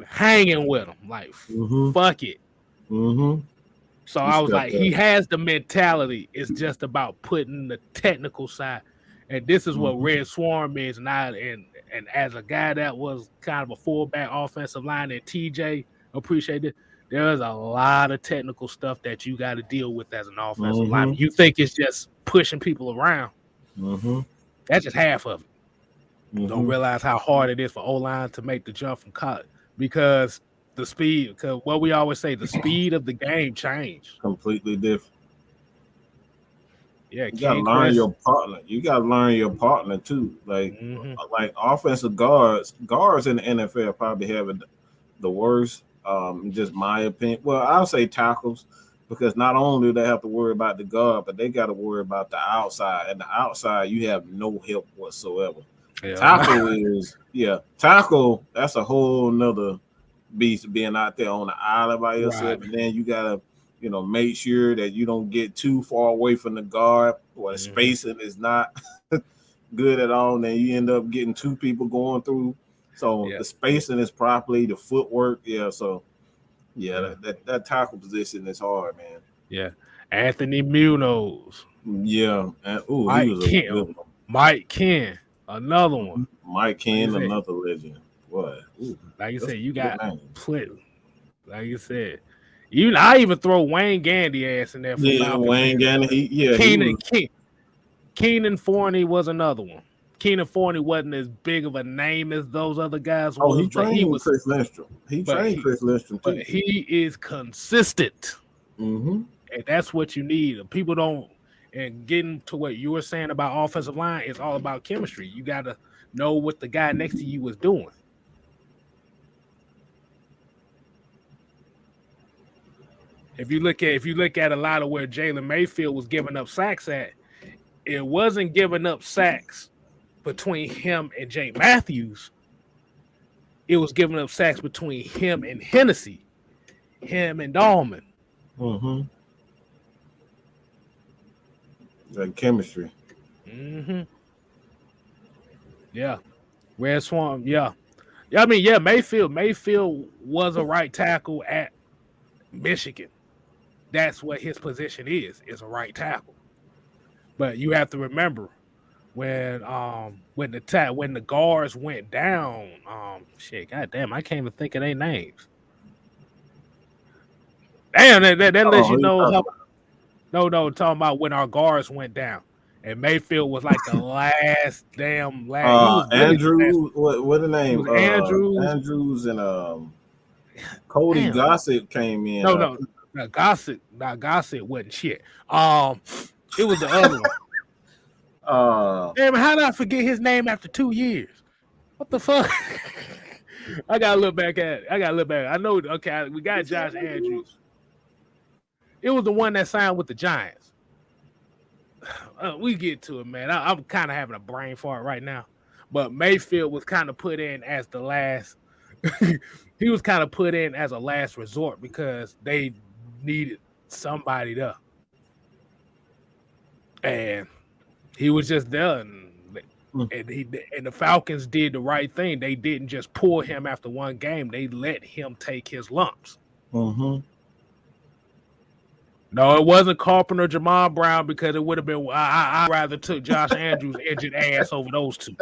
hanging with him. Like, fuck it. Mm-hmm. So I was like, he has the mentality. It's just about putting the technical side. And this is what Red Swarm is now. And as a guy that was kind of a fullback offensive line, and TJ appreciate it. There's a lot of technical stuff that you got to deal with as an offensive lineman. You think it's just pushing people around. That's just half of it. Don't realize how hard it is for O-line to make the jump from college because the speed, because what we always say, the speed of the game changed. Completely different. Yeah, you gotta learn your partner. You gotta learn your partner too. Like offensive guards in the NFL probably have the worst. Just my opinion. Well, I'll say tackles because not only do they have to worry about the guard, but they got to worry about the outside. And the outside, you have no help whatsoever. Yeah. Tackle. That's a whole nother beast being out there on the island by yourself, and then you gotta, make sure that you don't get too far away from the guard, or the spacing is not good at all. And then you end up getting two people going through. So the spacing is properly, the footwork, that tackle position is hard, man. Yeah, Anthony Munoz. Yeah, and he was a good one. Mike Ken, another one. Mike Ken, another legend. What? Like you said, you got plenty. Like you said, I even throw Wayne Gandy ass in there. For Wayne Gandy. Keenan Forney was another one. Keenan Forney wasn't as big of a name as those other guys. He trained Chris Lindstrom. He trained Chris Lindstrom too. But he is consistent, and that's what you need. People don't. And getting to what you were saying about offensive line, it's all about chemistry. You got to know what the guy next to you was doing. If you look at a lot of where Jalen Mayfield was giving up sacks at, it wasn't giving up sacks between him and Jay Matthews. It was giving up sacks between him and Hennessy, him and Dahlman. Like chemistry. Yeah. Red Swarm, yeah. I mean, Mayfield was a right tackle at Michigan. That's what his position is a right tackle. But you have to remember when the guards went down, goddamn, I can't even think of their names. Damn, that lets you know how. No, talking about when our guards went down. And Mayfield was like the last. Andrews, what the name? Andrews and Cody Gossett came in. No, Gossett wasn't shit. It was the other one. Damn, how did I forget his name after 2 years? What the fuck? I gotta look back at it. I know. Okay, we got Josh Andrews. It was the one that signed with the Giants. We get to it, man. I'm kind of having a brain fart right now. But Mayfield was kind of put in as the last. He was kind of put in as a last resort because they needed somebody there. And he was just there. And the Falcons did the right thing. They didn't just pull him after one game. They let him take his lumps. No, it wasn't Carpenter, Jamal Brown, because it would have been. I rather took Josh Andrews' injured ass over those two.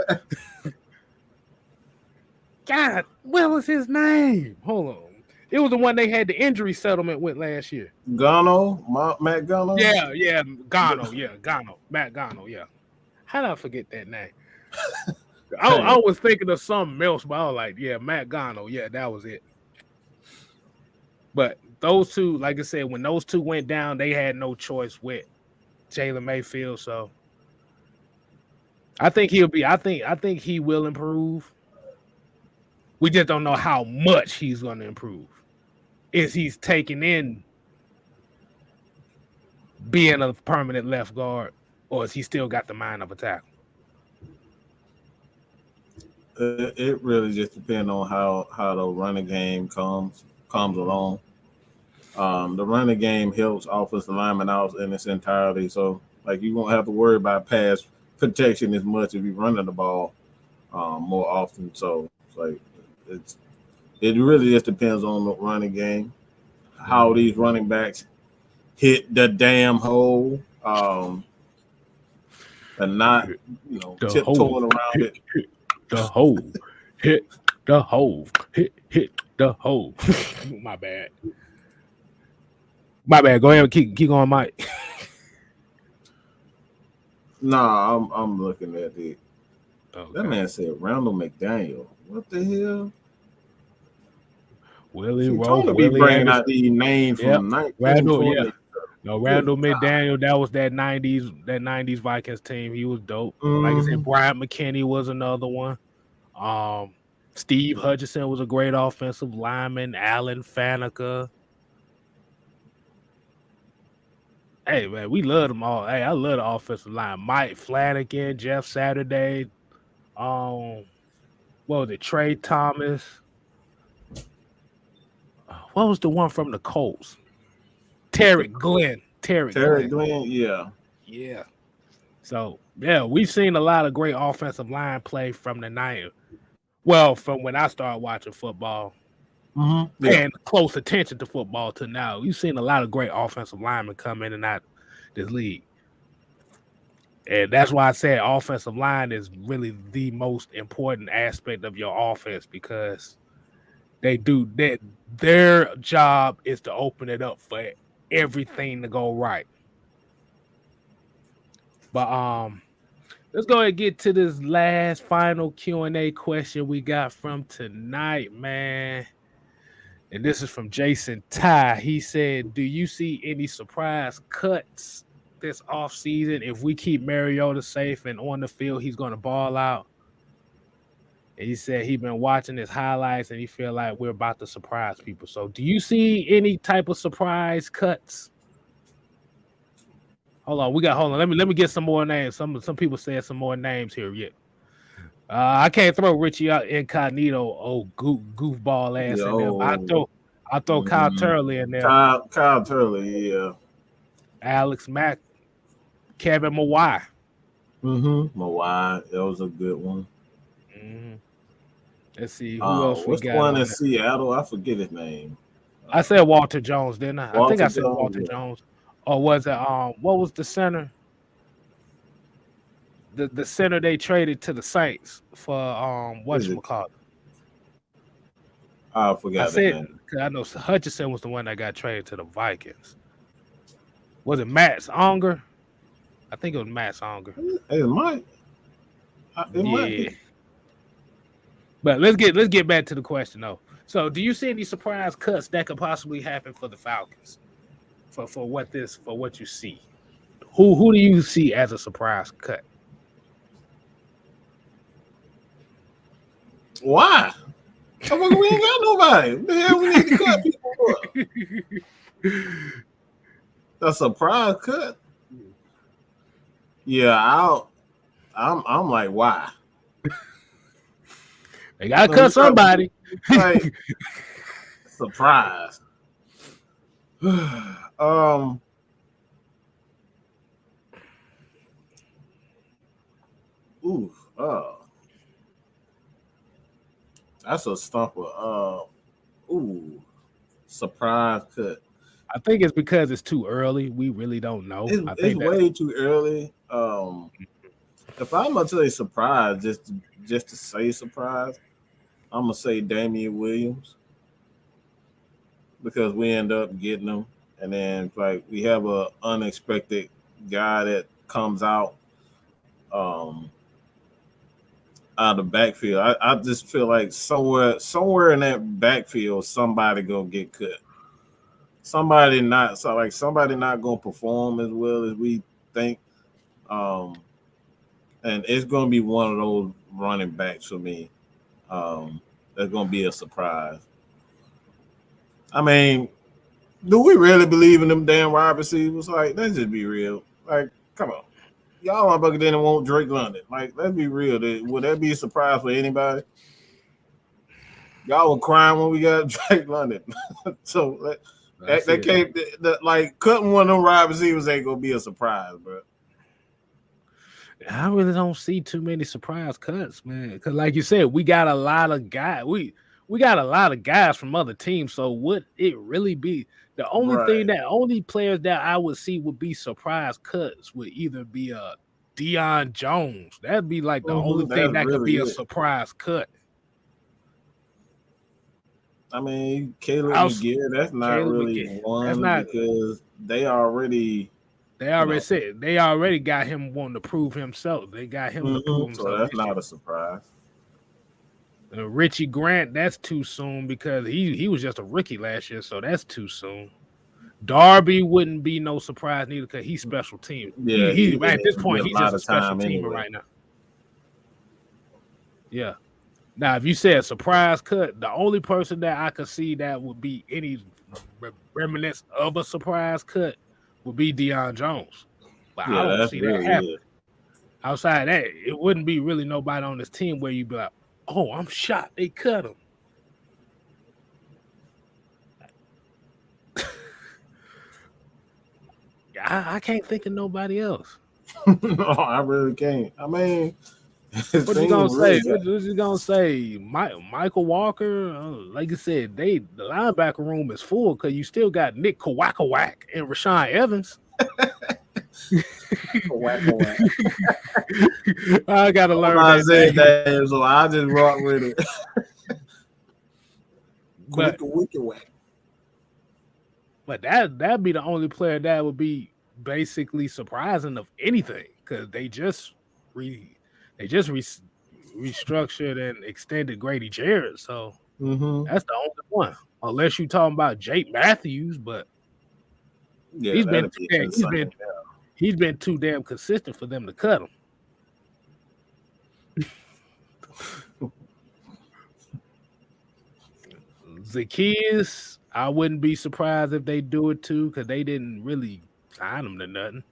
God, what was his name? Hold on. It was the one they had the injury settlement with last year. Matt Gano. Yeah, Gano, Matt Gano, yeah. How did I forget that name? I was thinking of something else, but I was like, yeah, Matt Gano, yeah, that was it. But those two, like I said, when those two went down, they had no choice with Jalen Mayfield. So I think he'll be. I think he will improve. We just don't know how much he's going to improve. Is he's taking in being a permanent left guard, or is he still got the mind of a tackle? It really just depends on how the running game comes along. The running game helps offensive linemen out in its entirety. So, like, you won't have to worry about pass protection as much if you're running the ball more often. So, like, it really just depends on the running game, how these running backs hit the damn hole, and not tiptoeing around it. Hit the hole, hit the hole, hit the hole. My bad. Go ahead, keep going, Mike. Nah, I'm looking at it. Okay. That man said Randall McDaniel. What the hell? Willie Rowe. Trying to be bringing out these names from 1920. Randall, No, Randall McDaniel. That was that '90s Vikings team. He was dope. Like I said, Bryant McKinney was another one. Steve Hutchinson was a great offensive lineman. Alan Faneca. Hey man, we love them all. Hey, I love the offensive line. Mike Flanagan, Jeff Saturday. What was it? Trey Thomas. What was the one from the Colts? Tarek Glenn. Tarek Glenn, yeah. Yeah. So, yeah, we've seen a lot of great offensive line play from the 90s. Well, from when I started watching football, paying close attention to football to now, we've seen a lot of great offensive linemen come in and out this league. And that's why I said offensive line is really the most important aspect of your offense, because they do that. Their job is to open it up for everything to go right. But let's go ahead and get to this last final Q&A question we got from tonight, man. And this is from Jason Ty. He said, do you see any surprise cuts this offseason? If we keep Mariota safe and on the field, he's going to ball out. And he said he's been watching his highlights and he feel like we're about to surprise people. So do you see any type of surprise cuts? Hold on. Let me get some more names. Some people said some more names here yet. I can't throw Richie out incognito, goofball ass in there. I'll throw Kyle Turley in there. Kyle Turley, yeah. Alex Mack, Kevin Mawai. Mawai, that was a good one. Let's see who else we got. What's the one in Seattle? I forget his name. I said Walter Jones, didn't I? I think I said Walter Jones. Or was it what was the center? The center they traded to the Saints for whatchamacallit? I forgot. I said, because I know Hutchinson was the one that got traded to the Vikings. Was it Matt Unger? I think it was Matt Unger. It might. It might be. But let's get back to the question though. So, do you see any surprise cuts that could possibly happen for the Falcons? For what you see, who do you see as a surprise cut? Why? We ain't got nobody. What the hell we need to cut people for? A surprise cut? Yeah, I'm like, why? They gotta cut somebody. Like, surprise. That's a stumper. Surprise cut. I think it's because it's too early. We really don't know. I It's think that's way too early. If I'm gonna say surprise, just to say surprise, I'm gonna say Damian Williams because we end up getting him, and then like we have a unexpected guy that comes um, out of the backfield. I just feel like somewhere in that backfield, somebody gonna get cut. Somebody not gonna perform as well as we think. Um, and it's gonna be one of those running backs for me. That's gonna be a surprise. I mean, do we really believe in them damn wide receivers? Like, let's just be real. Like, come on. Y'all motherfuckers didn't want Drake London. Like, let's be real. Would that be a surprise for anybody? Y'all were crying when we got Drake London. So that can't like cutting one of them wide receivers ain't gonna be a surprise, bro. I really don't see too many surprise cuts, man. Because, like you said, we got a lot of guys. We got a lot of guys from other teams. So would it really be the only players that I would see would be surprise cuts would either be Deion Jones. That'd be like the only thing that could be a surprise cut. I mean, Caleb McGee, that's not really one because they already said they already got him wanting to prove himself. They got him to prove himself. So that's not a surprise. Richie Grant, that's too soon because he was just a rookie last year, so that's too soon. Darby wouldn't be no surprise neither because he's special team. Yeah, he at this point he's just a special teamer right now. Yeah. Now, if you said surprise cut, the only person that I could see that would be any remnants of a surprise cut would be Deion Jones. But I don't see that happen. Outside of that, it wouldn't be really nobody on this team where you'd be like, oh, I'm shocked they cut him. I can't think of nobody else. No, I really can't. I mean, what you gonna say? What you gonna say? Michael Walker, like I said, the linebacker room is full because you still got Nick Kawakawak and Rashawn Evans. I gotta learn that name, so I just rock with it. But that'd be the only player that would be basically surprising of anything because they just restructured and extended Grady Jarrett, so that's the only one. Unless you're talking about Jake Matthews, but he's been too damn consistent for them to cut him. Zacchaeus, I wouldn't be surprised if they do it too because they didn't really sign him to nothing.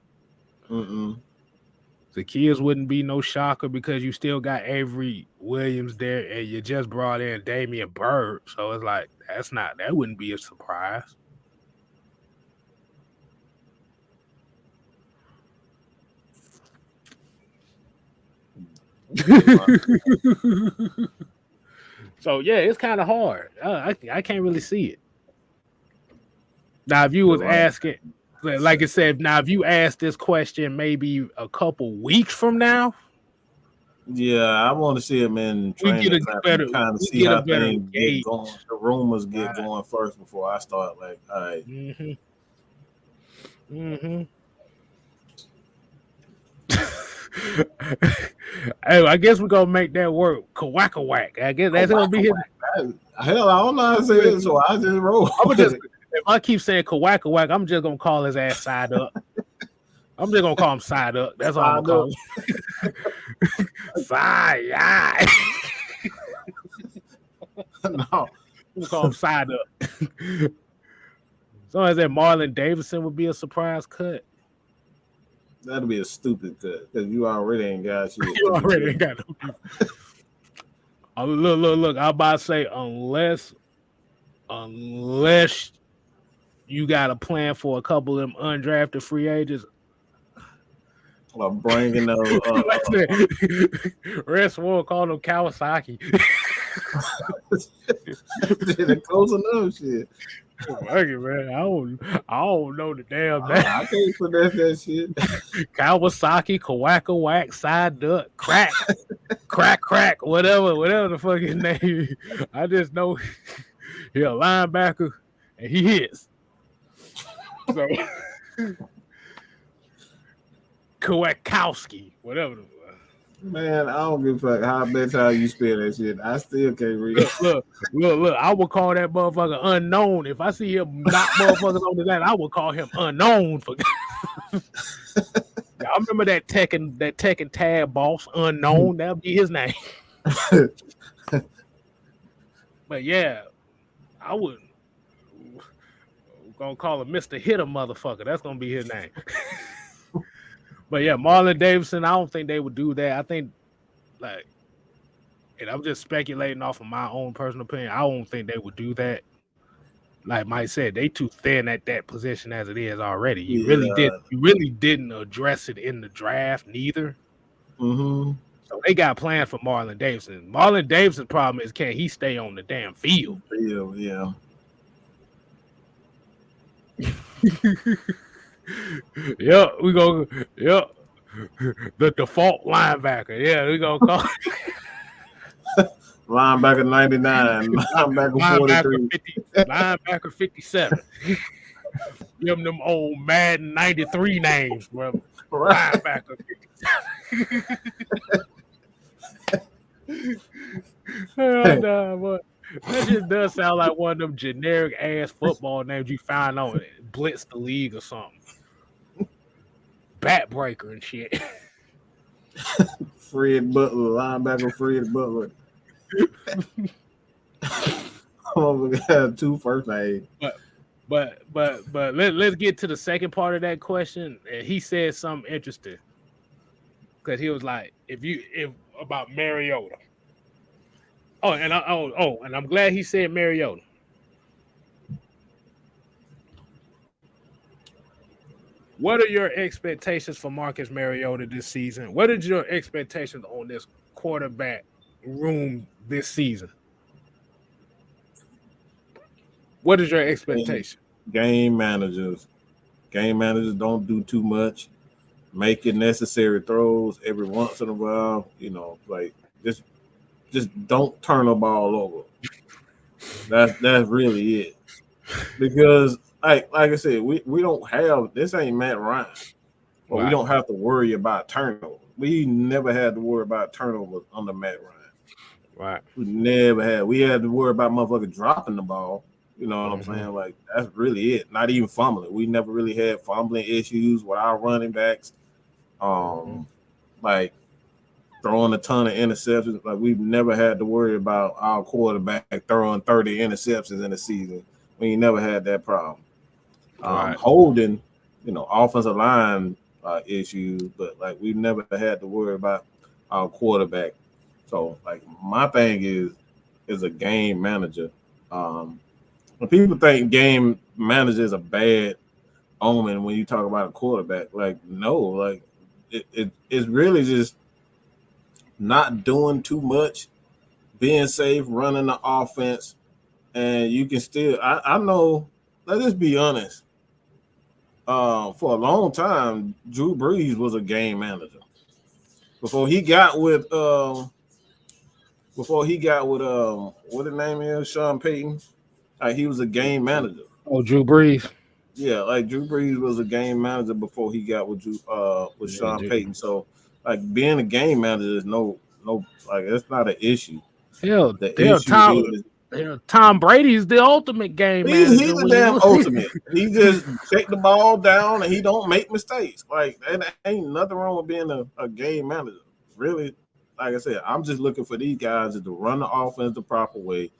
Zacchaeus wouldn't be no shocker because you still got Avery Williams there and you just brought in Damian Byrd. So it's like that wouldn't be a surprise. So yeah, it's kind of hard. I can't really see it. Now, if you was asking, like I said, now if you ask this question maybe a couple weeks from now, yeah, I want to see him in training kind of see how things get going. The rumors get going first before I start. Like, all right. Hey, I guess we're gonna make that work. Kawakawak. I guess that's gonna be his. Hell, I don't know how to say it, so I just roll. If I keep saying Kawakawak, I'm just gonna call his ass side up. I'm just gonna call him side up. That's all I'm gonna call him. Side. No, I'm gonna call him side up. So as that Marlon Davidson would be a surprise cut. That'll be a stupid cut because you already ain't got shit. You already ain't got no. Look. I'm about to say unless you got a plan for a couple of them undrafted free agents. I'm bringing those. Rest will call them Kawasaki. They're close enough, shit. Fuck it, man. I don't know the damn name. I can't pronounce that shit. Kawasaki, Kawaka Whack, Side Duck, Crack, whatever the fucking name. I just know he a linebacker and he hits. So Kowakowski, whatever the fuck. Man, I don't give a fuck how you spell that shit. I still can't read. Look. I will call that motherfucker unknown. If I see him knock motherfuckers on the line, I will call him unknown. For I remember that Tekken tag boss, unknown. That'll be his name. But yeah, I would gonna call him Mr. Hitter motherfucker. That's gonna be his name. But yeah, Marlon Davidson, I don't think they would do that. I think, like, and I'm just speculating off of my own personal opinion. I don't think they would do that. Like Mike said, they too thin at that position as it is already. You really didn't address it in the draft, neither. Mm-hmm. So they got plans for Marlon Davidson. Marlon Davidson's problem is, can he stay on the damn field? Yeah. Yep, the default linebacker. Yeah, we gonna call linebacker 99, linebacker 43, linebacker 57. Give them old Madden 93 names, bro. Linebacker 57. But that just does sound like one of them generic ass football names you find on Blitz the League or something. Backbreaker and shit. Fred Butler, linebacker Fred Butler. Oh my God, 2 first names. But let's get to the second part of that question. And he said something interesting. Because he was like, if about Mariota. And I'm glad he said Mariota. What are your expectations for Marcus Mariota this season? What is your expectations on this quarterback room this season? What is your expectation? Game managers don't do too much. Making necessary throws every once in a while. You know, like just don't turn the ball over. That's really it. Because like I said, we don't have, this ain't Matt Ryan. But we don't have to worry about turnover. We never had to worry about turnovers under Matt Ryan. Right. We never had. We had to worry about motherfuckers dropping the ball. You know what I'm saying? Like, that's really it. Not even fumbling. We never really had fumbling issues with our running backs. Like throwing a ton of interceptions. Like, we've never had to worry about our quarterback throwing 30 interceptions in a season. We never had that problem. Holding, offensive line issues, but like we've never had to worry about our quarterback. So like my thing is a game manager. When people think game manager is a bad omen when you talk about a quarterback, like no, like it's really just not doing too much, being safe, running the offense, and you can still. I know. Let's just be honest. For a long time, Drew Brees was a game manager. Before he got with what the name is, Sean Payton, he was a game manager. Oh, Drew Brees. Yeah, like Drew Brees was a game manager before he got with Sean Payton. So like being a game manager is no like it's not an issue. Hell, Tom Brady's the ultimate game manager. He's the damn ultimate. He just check the ball down and he don't make mistakes. Like, there ain't nothing wrong with being a game manager. Really, like I said, I'm just looking for these guys to run the offense the proper way,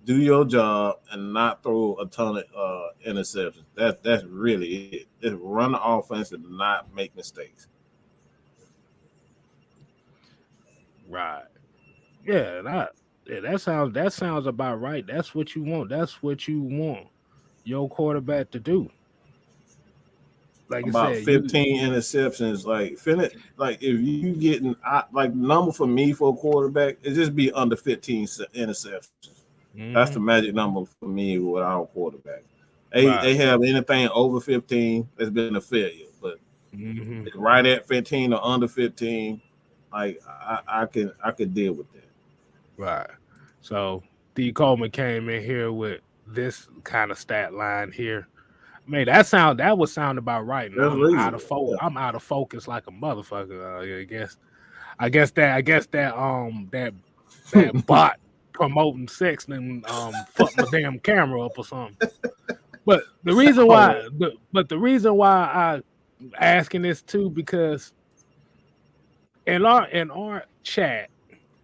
do your job, and not throw a ton of interceptions. That's really it. Just run the offense and not make mistakes. Right. Yeah, that sounds about right. That's what you want. That's what you want your quarterback to do. Like about I said, 15 interceptions. Like if you getting like number for me for a quarterback, it just be under 15 interceptions. That's the magic number for me with our quarterback. They have anything over 15 that's been a failure, but right at 15 or under 15, like I could deal with that. Right. So D Coleman came in here with this kind of stat line here. Man, that would sound about right. And That's I'm reasonable. out of focus. Yeah. I'm out of focus like a motherfucker. I guess that bot promoting sex and fuck my damn camera up or something. But the reason why I asking this too, because in our chat,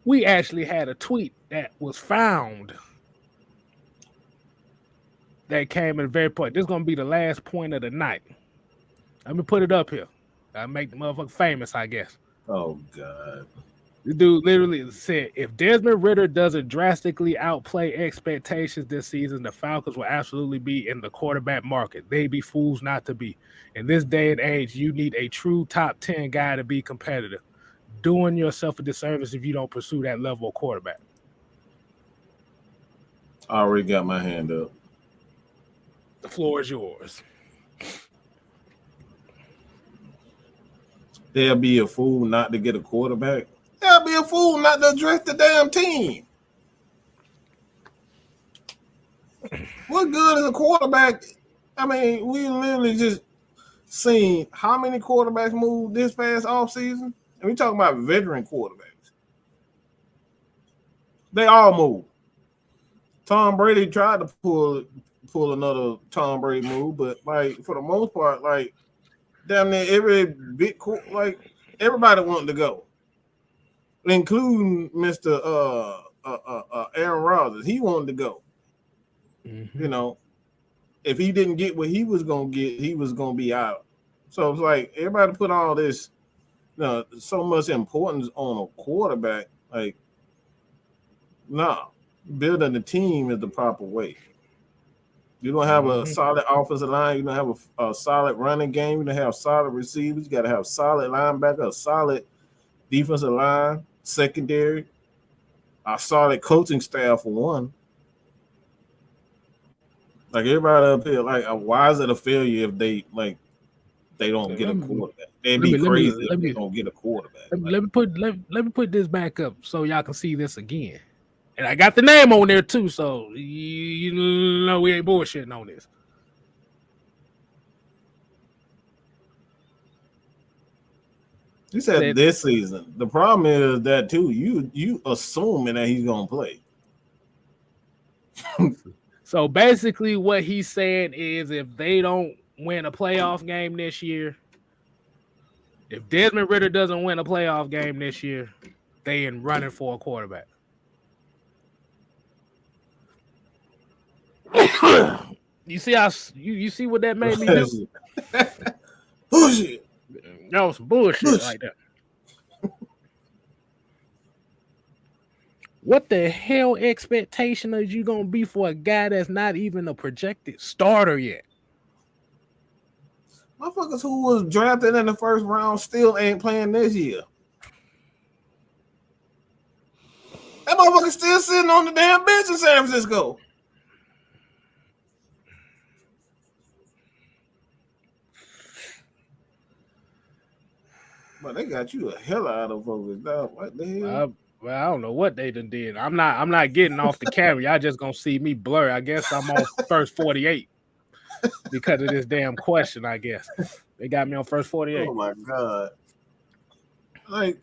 we actually had a tweet that was found that came in a very point. This is gonna be the last point of the night. Let me put it up here. I make the motherfucker famous, I guess. Oh God. The dude literally said, if Desmond Ridder doesn't drastically outplay expectations this season, the Falcons will absolutely be in the quarterback market. They'd be fools not to be. In this day and age, you need a true top 10 guy to be competitive. Doing yourself a disservice if you don't pursue that level of quarterback. I already got my hand up. The floor is yours. They'll be a fool not to get a quarterback. They'll be a fool not to address the damn team. What good is a quarterback? I mean, we literally just seen how many quarterbacks move this past offseason. And we talking about veteran quarterbacks. They all move. Tom Brady tried to pull another Tom Brady move, but like for the most part, like damn near every big everybody wanted to go, including Mr. Aaron Rodgers. He wanted to go. Mm-hmm. You know, if he didn't get what he was gonna get, he was gonna be out. So it's like everybody put all this, so much importance on a quarterback. Like, nah, building the team is the proper way. You don't have a solid offensive line. You don't have a solid running game. You don't have solid receivers. You got to have solid linebacker, a solid defensive line, secondary, a solid coaching staff for one. Like everybody up here, like, why is it a failure if they don't get a quarterback? They'd be crazy if they don't get a quarterback. Let me put this back up so y'all can see this again. And I got the name on there too, so you know we ain't bullshitting on this. You said this season. The problem is that too. You assuming that he's gonna play. So basically, what he's saying is, if they don't win a playoff game this year, if Desmond Ridder doesn't win a playoff game this year, they in running for a quarterback. You see how you see what that made me do? Bullshit. That was some bullshit right there. What the hell expectation is you gonna be for a guy that's not even a projected starter yet? Motherfuckers who was drafted in the first round still ain't playing this year. That motherfucker still sitting on the damn bench in San Francisco. But they got you a hell out of focus, dog. What the hell? Well, I don't know what they done did. I'm not getting off the camera. Y'all just gonna see me blur. I guess I'm on first 48 because of this damn question. I guess they got me on first 48. Oh my god! Like,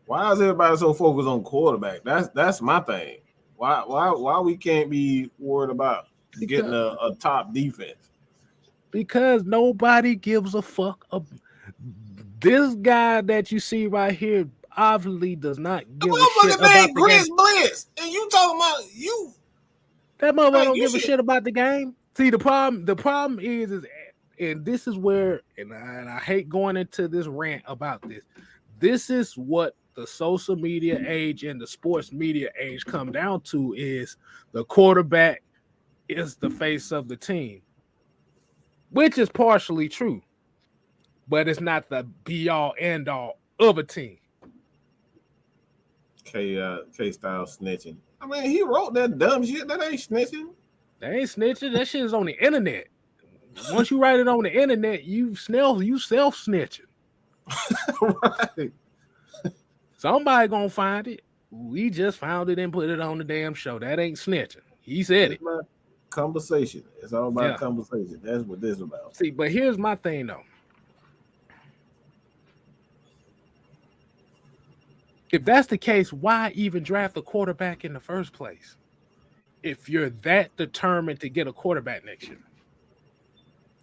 why is everybody so focused on quarterback? That's my thing. Why we can't be worried about getting a top defense? Because nobody gives a fuck. This guy that you see right here obviously does not give a shit about the game. Blitz, and you talking about you? That motherfucker don't give a shit about the game. See, the problem is, and this is where, and I hate going into this rant about this. This is what the social media age and the sports media age come down to: is the quarterback is the face of the team, which is partially true. But it's not the be-all, end-all of a team. K-style snitching. I mean, he wrote that dumb shit. That ain't snitching. They ain't snitching. That shit is on the internet. Once you write it on the internet, you self snitching. Right. Somebody gonna find it. We just found it and put it on the damn show. That ain't snitching. He said it. Conversation. It's all about conversation. That's what this is about. See, but here's my thing though. If that's the case, why even draft a quarterback in the first place? If you're that determined to get a quarterback next year.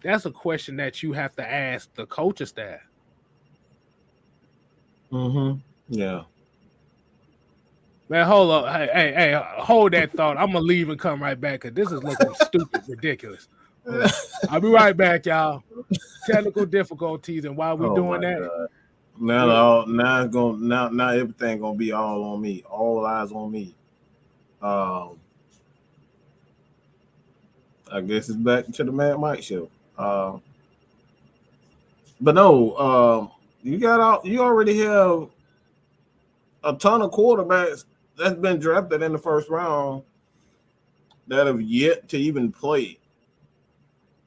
That's a question that you have to ask the coaching staff. Yeah. Man, hold up. Hey, hold that thought. I'm gonna leave and come right back because this is looking stupid, ridiculous. I'll be right back, y'all. Technical difficulties, and while we're doing that, God. Now everything gonna be all on me. All eyes on me. I guess it's back to the Mad Mike show. But no, you already have a ton of quarterbacks that's been drafted in the first round that have yet to even play.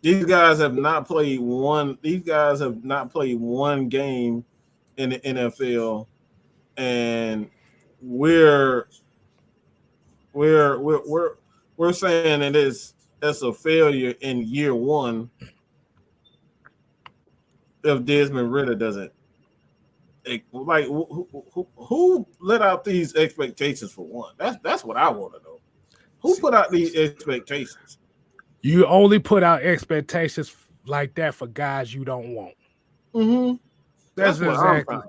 These guys have not played one. These guys have not played one game in the NFL, and we're saying that that's a failure in year one if Desmond Ridder doesn't. Like who let out these expectations for one? That's what I want to know. Who put out these expectations? You only put out expectations like that for guys you don't want. Mm-hmm. That's exactly.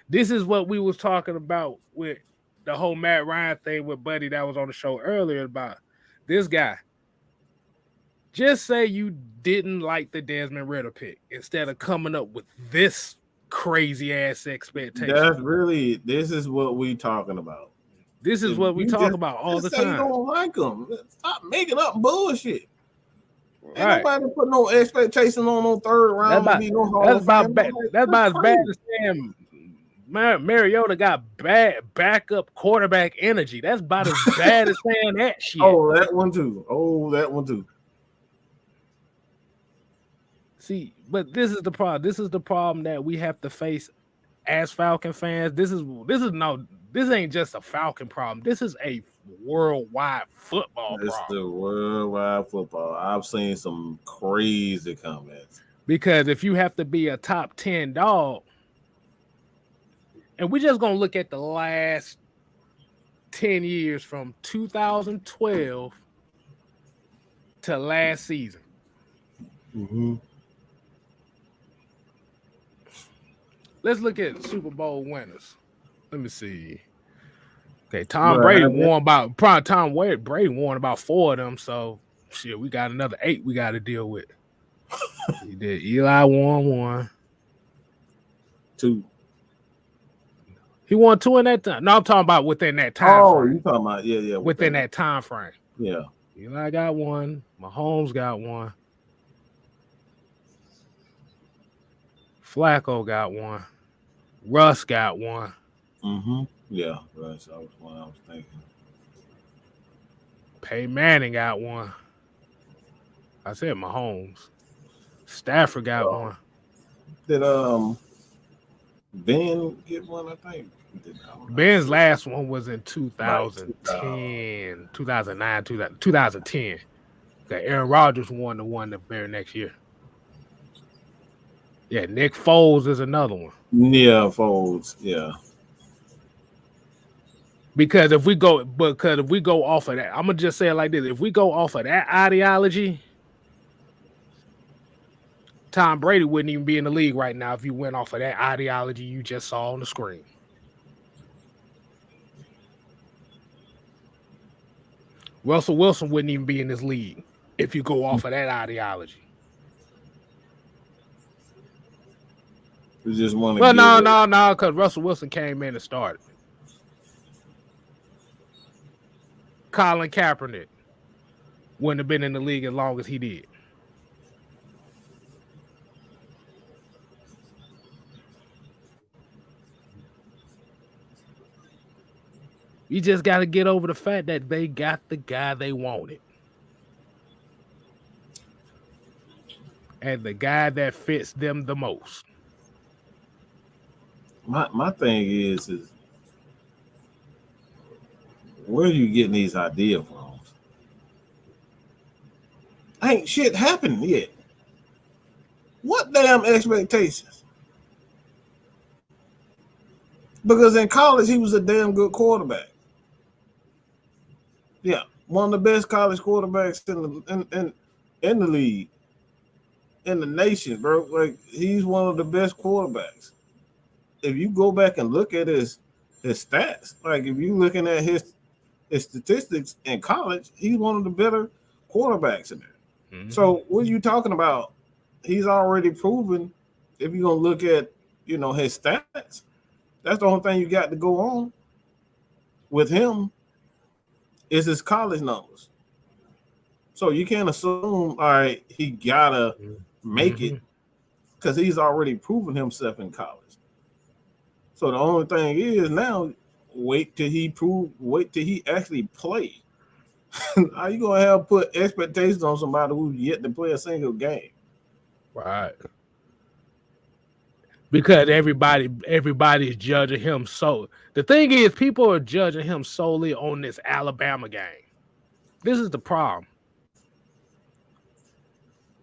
This is what we was talking about with the whole Matt Ryan thing with Buddy that was on the show earlier about this guy. Just say you didn't like the Desmond Ridder pick instead of coming up with this crazy ass expectation. This is what we talking about. This is what we talk about all the time. You don't like them. Stop making up bullshit. Right. Ain't nobody put no expectation on no third round. That's about as bad as saying Mariota got bad backup quarterback energy. That's about as bad as saying that shit. Oh, that one too. See, but this is the problem. This is the problem that we have to face as Falcon fans. This ain't just a Falcon problem. This is a worldwide football problem. It's the worldwide football. I've seen some crazy comments. Because if you have to be a top 10 dog, and we're just going to look at the last 10 years from 2012 to last season. Mm-hmm. Let's look at Super Bowl winners. Let me see. Okay, Tom Brady won about 4 of them. So shit, we got another 8 we got to deal with. He did. Eli won 1. 2. He won 2 in that time. No, I'm talking about within that time frame. You talking about yeah. Within that time frame. Yeah. Eli got 1. Mahomes got 1. Flacco got 1. Russ got 1. Mm-hmm. Yeah, Russ. That was one I was thinking. Peyton Manning got 1. I said Mahomes. Stafford got 1. Did Ben get 1? I think. Ben's last one was in 2010, 2009, 2010. Okay, Aaron Rodgers won the one the very next year. Yeah, Nick Foles is another one. Yeah, Foles. Yeah. Because if we go off of that, I'm gonna just say it like this: if we go off of that ideology, Tom Brady wouldn't even be in the league right now if you went off of that ideology you just saw on the screen. Russell Wilson wouldn't even be in this league if you go off of that ideology. We just want to. Well, no, because Russell Wilson came in and started. Colin Kaepernick wouldn't have been in the league as long as he did. You just got to get over the fact that they got the guy they wanted. and the guy that fits them the most. My thing is where are you getting these ideas from? Ain't shit happened yet. What damn expectations? Because in college he was a damn good quarterback. Yeah, one of the best college quarterbacks in the league, in the nation, bro. Like he's one of the best quarterbacks. If you go back and look at his stats, like if you're looking at his statistics in college, he's one of the better quarterbacks in there. Mm-hmm. So what are you talking about? He's already proven. If you're gonna look at his stats, that's the only thing you got to go on with him is his college numbers. So you can't assume, all right, he gotta make it because he's already proven himself in college. So the only thing is now, wait till he actually play. How you gonna have put expectations on somebody who's yet to play a single game? Right. Because everybody's judging him. So the thing is, people are judging him solely on this Alabama game. This is the problem.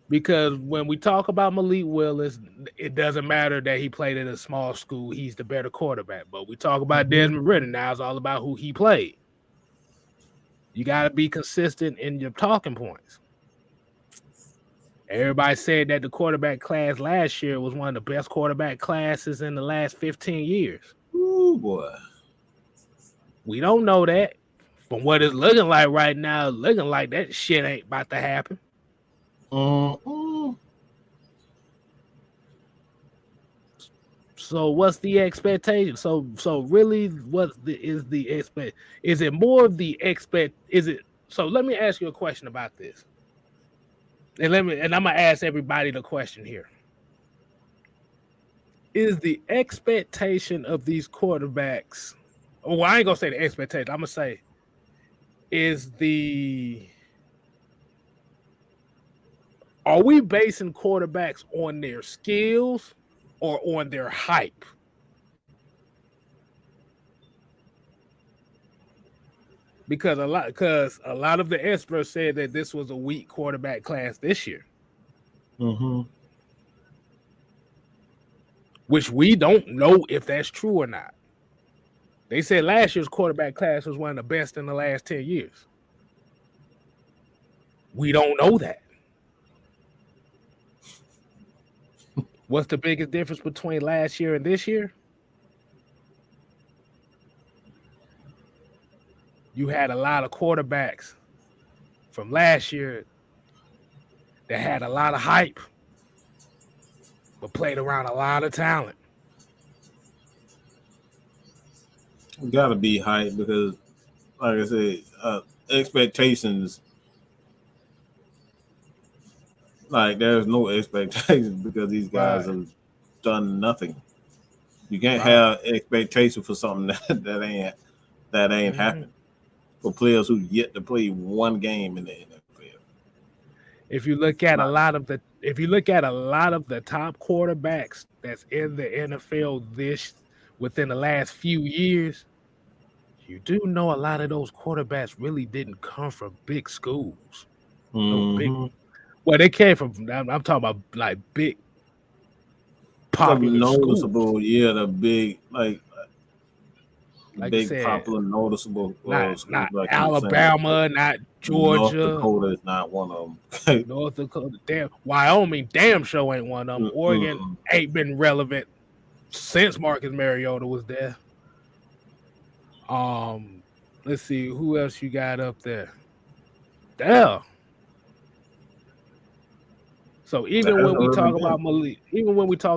Because when we talk about Malik Willis, it doesn't matter that he played at a small school. He's the better quarterback. But we talk about Desmond Ridder. Now it's all about who he played. You got to be consistent in your talking points. Everybody said that the quarterback class last year was one of the best quarterback classes in the last 15 years. Ooh, boy. We don't know that. From what it's looking like right now, looking like that shit ain't about to happen. So what's the expectation? So really, is it more of the expect? Is it? So let me ask you a question about this. And I'm gonna ask everybody the question here. Is the expectation of these quarterbacks? Well, I ain't gonna say the expectation. I'm gonna say, are we basing quarterbacks on their skills or on their hype? Because a lot of the experts said that this was a weak quarterback class this year. Which we don't know if that's true or not. They said last year's quarterback class was one of the best in the last 10 years. We don't know that. What's the biggest difference between last year and this year? You had a lot of quarterbacks from last year that had a lot of hype, but played around a lot of talent. Got to be hype because, like I said, expectations. Like there's no expectations because these guys have done nothing. You can't have expectation for something that ain't happened. For players who yet to play one game in the NFL. If you look at a lot of the top quarterbacks that's in the NFL within the last few years, you do know a lot of those quarterbacks really didn't come from big schools. Well, they came from. I'm talking about like big, popular noticeable schools. Yeah, the big big, said, popular, noticeable schools. Not like Alabama, not Georgia. North Dakota is not one of them. North Dakota, damn. Wyoming, damn sure ain't one of them. Oregon ain't been relevant since Marcus Mariota was there. Let's see who else you got up there. Damn. So even when we talk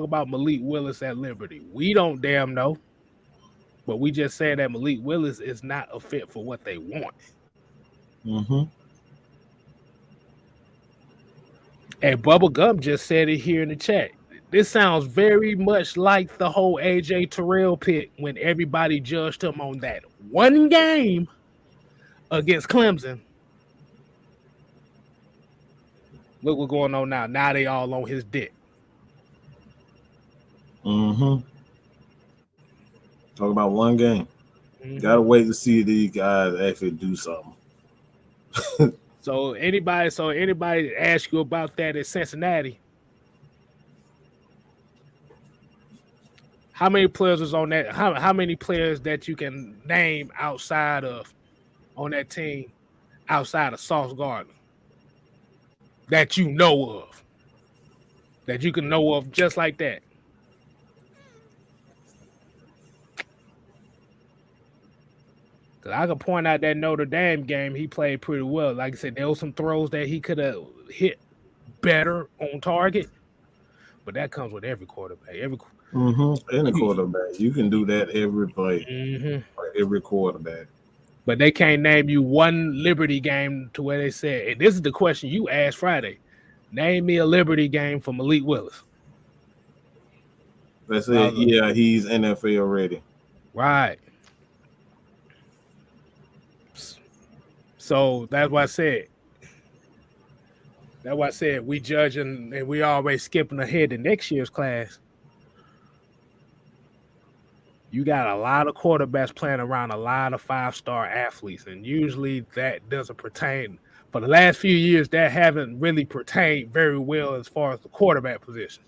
about Malik Willis at Liberty, we don't damn know. But we just said that Malik Willis is not a fit for what they want. And Bubba Gump just said it here in the chat. This sounds very much like the whole AJ Terrell pick when everybody judged him on that one game against Clemson. Look what's going on now. Now they all on his dick. Mm-hmm. Talk about one game. Mm-hmm. Gotta wait to see these guys actually do something. So anybody ask you about that at Cincinnati? How many players was on that? How many players that you can name outside of on that team, outside of Sauce Gardner, that you know of, that you can know of just like that? Because I can point out that Notre Dame game, he played pretty well. Like I said, there were some throws that he could have hit better on target, but that comes with every quarterback. Any quarterback, you can do that every play, every quarterback. But they can't name you one Liberty game to where they said, and this is the question you asked Friday, name me a Liberty game for Malik Willis. They said, yeah, he's NFL ready. Right. So that's why I said. That's why I said we judging and we always skipping ahead to next year's class. You got a lot of quarterbacks playing around a lot of five-star athletes, and usually that doesn't pertain. For the last few years, that haven't really pertained very well as far as the quarterback position.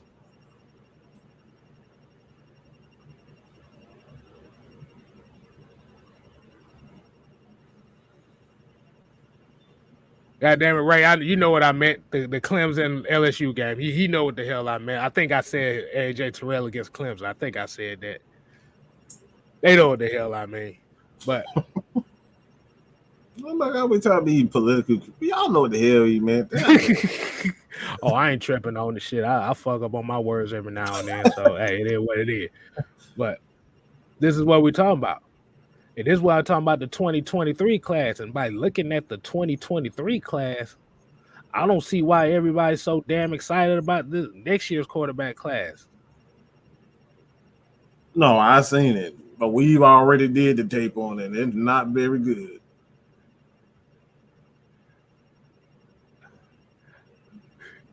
God damn it, Ray! You know what I meant. The Clemson LSU game. He know what the hell I meant. I think I said AJ Terrell against Clemson. I think I said that. They know what the hell I mean. But I'm like, I always trying to be political. Y'all know what the hell he meant. Oh, I ain't tripping on the shit. I fuck up on my words every now and then. So hey, it is what it is. But this is what we're talking about. And this is what I'm talking about, the 2023 class. And by looking at the 2023 class, I don't see why everybody's so damn excited about this next year's quarterback class. No, I seen it, but we've already did the tape on it. It's not very good.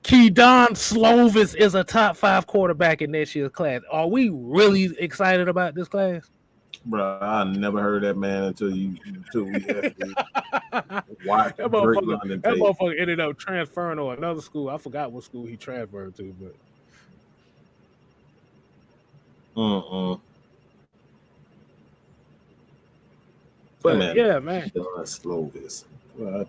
Keydon Slovis is a top 5 quarterback in next year's class. Are we really excited about this class? Bro, I never heard that man until we actually watched that motherfucker ended up transferring to another school. I forgot what school he transferred to, but But man, yeah, man. Slow this. But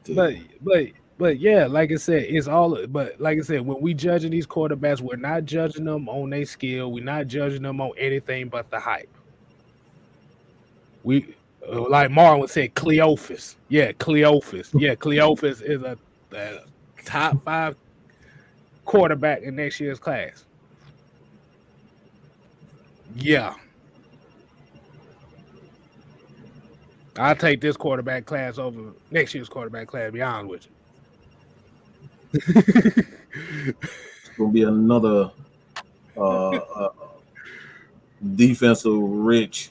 yeah, like I said, it's all. But like I said, when we judging these quarterbacks, we're not judging them on their skill. We're not judging them on anything but the hype. We like Marlon would say, Cleophas. Yeah, Cleophas. Yeah, Cleophas is a top 5 quarterback in next year's class. Yeah. I'll take this quarterback class over next year's quarterback class, to be honest with you. It's going to be another defensive rich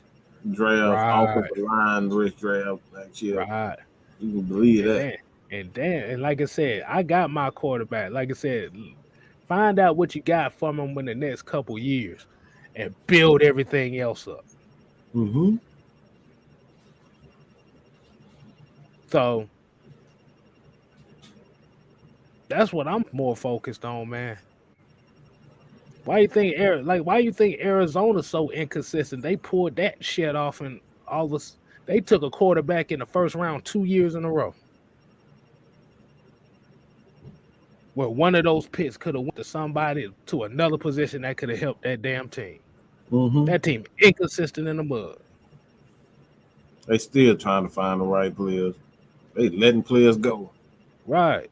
draft, offensive line rich draft next year. Right. You can believe that. And like I said, I got my quarterback. Like I said, find out what you got from him in the next couple years and build everything else up. Mm-hmm. So that's what I'm more focused on, man. Why you think Arizona's so inconsistent? They pulled that shit off and all this. They took a quarterback in the first round 2 years in a row. Where one of those picks could have went to somebody to another position that could have helped that damn team. Mm-hmm. That team inconsistent in the mud. They still trying to find the right players. They letting players go. Right.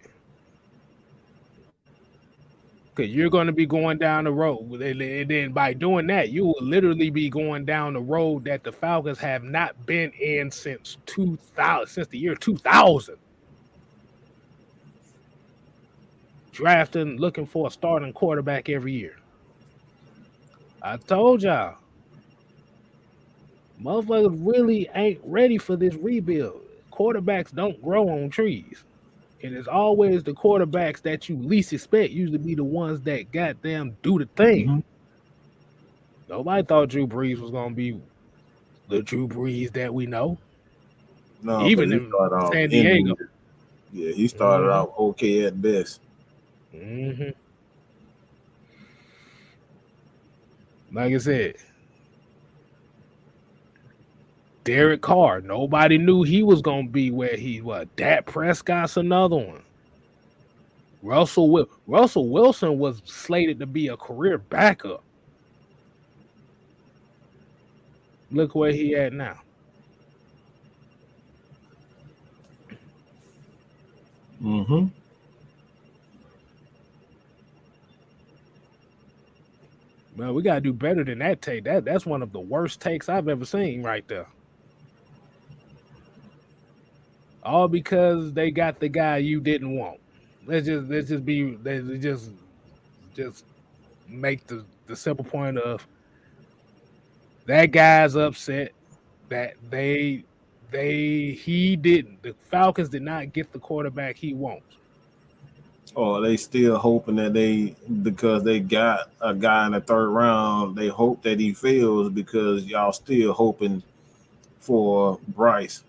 Because you're going to be going down the road. And then by doing that, you will literally be going down the road that the Falcons have not been in since the year 2000. Drafting, looking for a starting quarterback every year. I told y'all. Motherfuckers really ain't ready for this rebuild. Quarterbacks don't grow on trees. And it's always the quarterbacks that you least expect usually be the ones that goddamn do the thing. Mhm. Nobody thought Drew Brees was gonna be the Drew Brees that we know, No, because even he in started off San Diego. Yeah, he started Mhm. out okay at best. Mm-hmm. Like I said, Derek Carr. Nobody knew he was gonna be where he was. Dak Prescott's another one. Russell Wilson was slated to be a career backup. Look where he at now. Mm-hmm. Well, we gotta do better than that take. That's one of the worst takes I've ever seen right there. All because they got the guy you didn't want. Let's just make the simple point of that guy's upset that the Falcons did not get the quarterback he wants. Or they still hoping that because they got a guy in the third round, they hope that he fails because y'all still hoping for Bryce.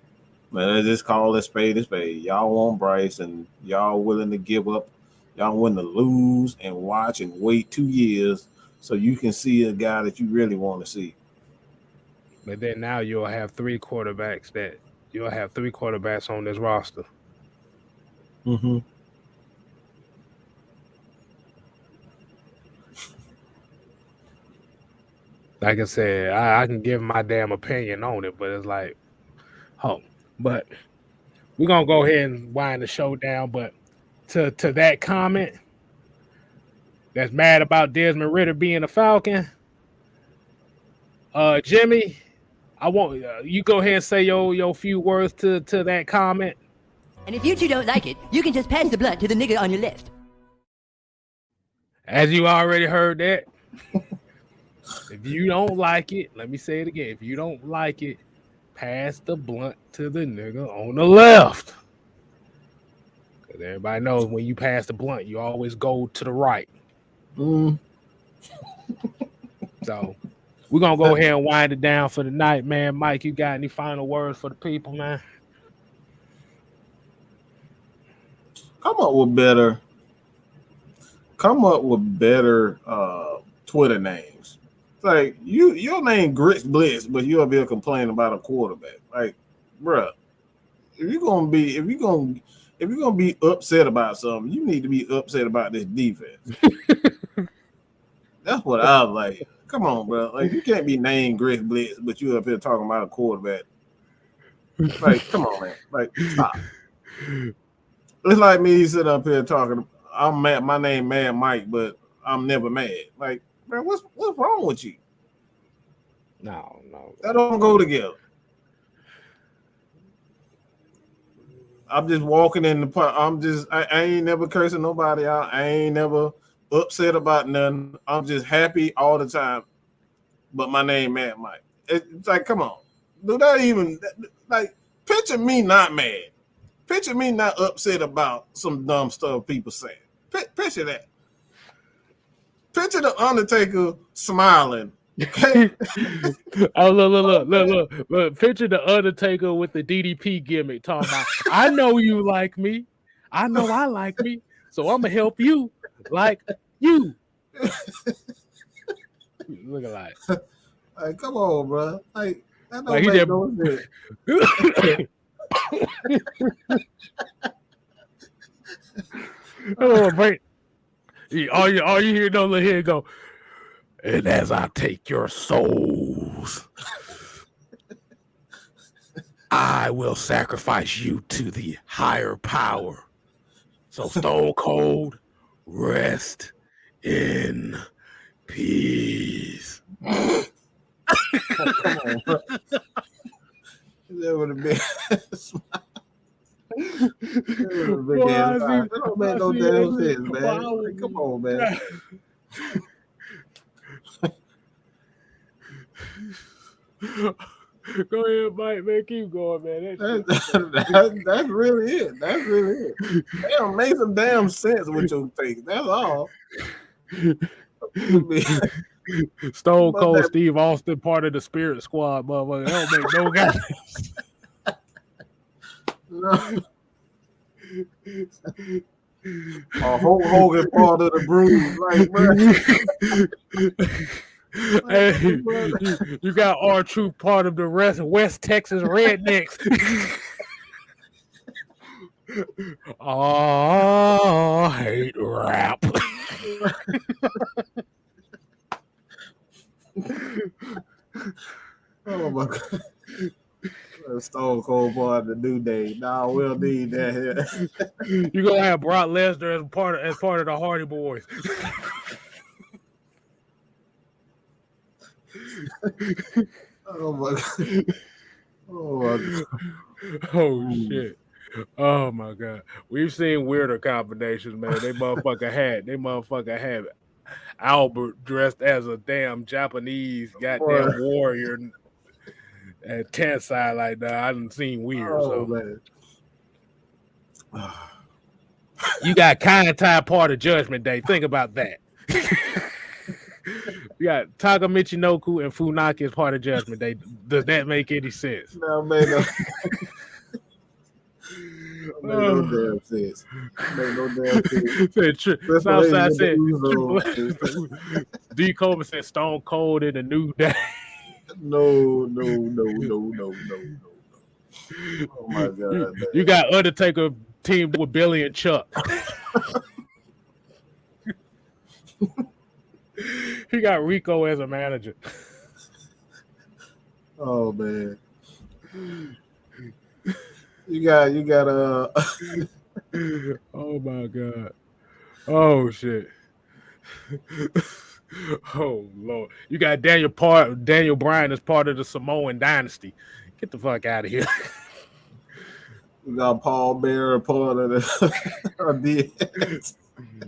Man, let's just call it spade a spade. Y'all want Bryce and y'all willing to give up. Y'all willing to lose and watch and wait 2 years so you can see a guy that you really want to see. But then now you'll have three quarterbacks on this roster. Mm-hmm. Like I said, I can give my damn opinion on it, but it's like, but we're gonna go ahead and wind the show down. But to that comment that's mad about Desmond Ridder being a Falcon, Jimmy, I want you go ahead and say your few words to that comment. And if you two don't like it, you can just pass the blunt to the nigga on your left. As you already heard that. If you don't like it, let me say it again. If you don't like it, pass the blunt to the nigga on the left. Because everybody knows when you pass the blunt, you always go to the right. Mm. So we're going to go ahead and wind it down for the night, man. Mike, you got any final words for the people, man? Come up with better Twitter names. Like your name Grits Blitz, but you'll be complaining about a quarterback. Like, bruh, if you're gonna be upset about something, you need to be upset about this defense. That's what I was like. Come on, bro. Like, you can't be named Grits Blitz, but you up here talking about a quarterback. Like, come on, man. Like, stop. It's like me sitting up here talking. I'm mad. My name Mad Mike, but I'm never mad. Like, man, what's wrong with you? No. That don't go together. I'm just walking in the park. I ain't never cursing nobody out. I ain't never upset about nothing. I'm just happy all the time. But my name Mad Mike. It's like, come on. Do that even, like, picture me not mad. Picture me not upset about some dumb stuff people say. Picture that. Picture the Undertaker smiling. Oh, look. Picture the Undertaker with the DDP gimmick talking about, I know you like me. I know I like me. So I'm going to help you like you. Look alike. Like, come on, bro. Like, that don't Like make no sense. Oh, right. All you hear, don't let here go. And as I take your souls, I will sacrifice you to the higher power. So Stone Cold, rest in peace. Oh, come on, bro. That would have been. That don't make no damn sense, man. Like, come on, man. Go ahead, Mike, man. Keep going, man. That's really it. That's really it. Damn, make some damn sense with your take. That's all. Stone But Cold that- Steve Austin, part of the Spirit Squad, motherfucker. That don't make no guy. Hulk Hogan part of the Bruise, like, bro. Hey, you got R-Truth, part of the West Texas Rednecks. Oh, I hate rap. Oh my god. Stone Cold part of the New Day. Nah, we'll need that here. You're gonna have Brock Lesnar as part of the Hardy Boys. Oh my god. Oh my god. Oh shit. Oh my god. We've seen weirder combinations, man. They motherfucker had Albert dressed as a damn Japanese goddamn warrior at 10 side like that. I done seen weird. Oh, so man. You got Kai part of Judgment Day. Think about that. You got Taka Michinoku and Funaki as part of Judgment Day. Does that make any sense? No, man. No. Make no damn sense. Make no damn sense. Southside said D. Coleman said Stone Cold in the New Day. No. Oh my god. You got Undertaker teamed with Billy and Chuck. He got Rico as a manager. Oh man. You got Oh my god. Oh shit. Oh Lord. You got Daniel Bryan as part of the Samoan dynasty. Get the fuck out of here. You got Paul Bearer part of the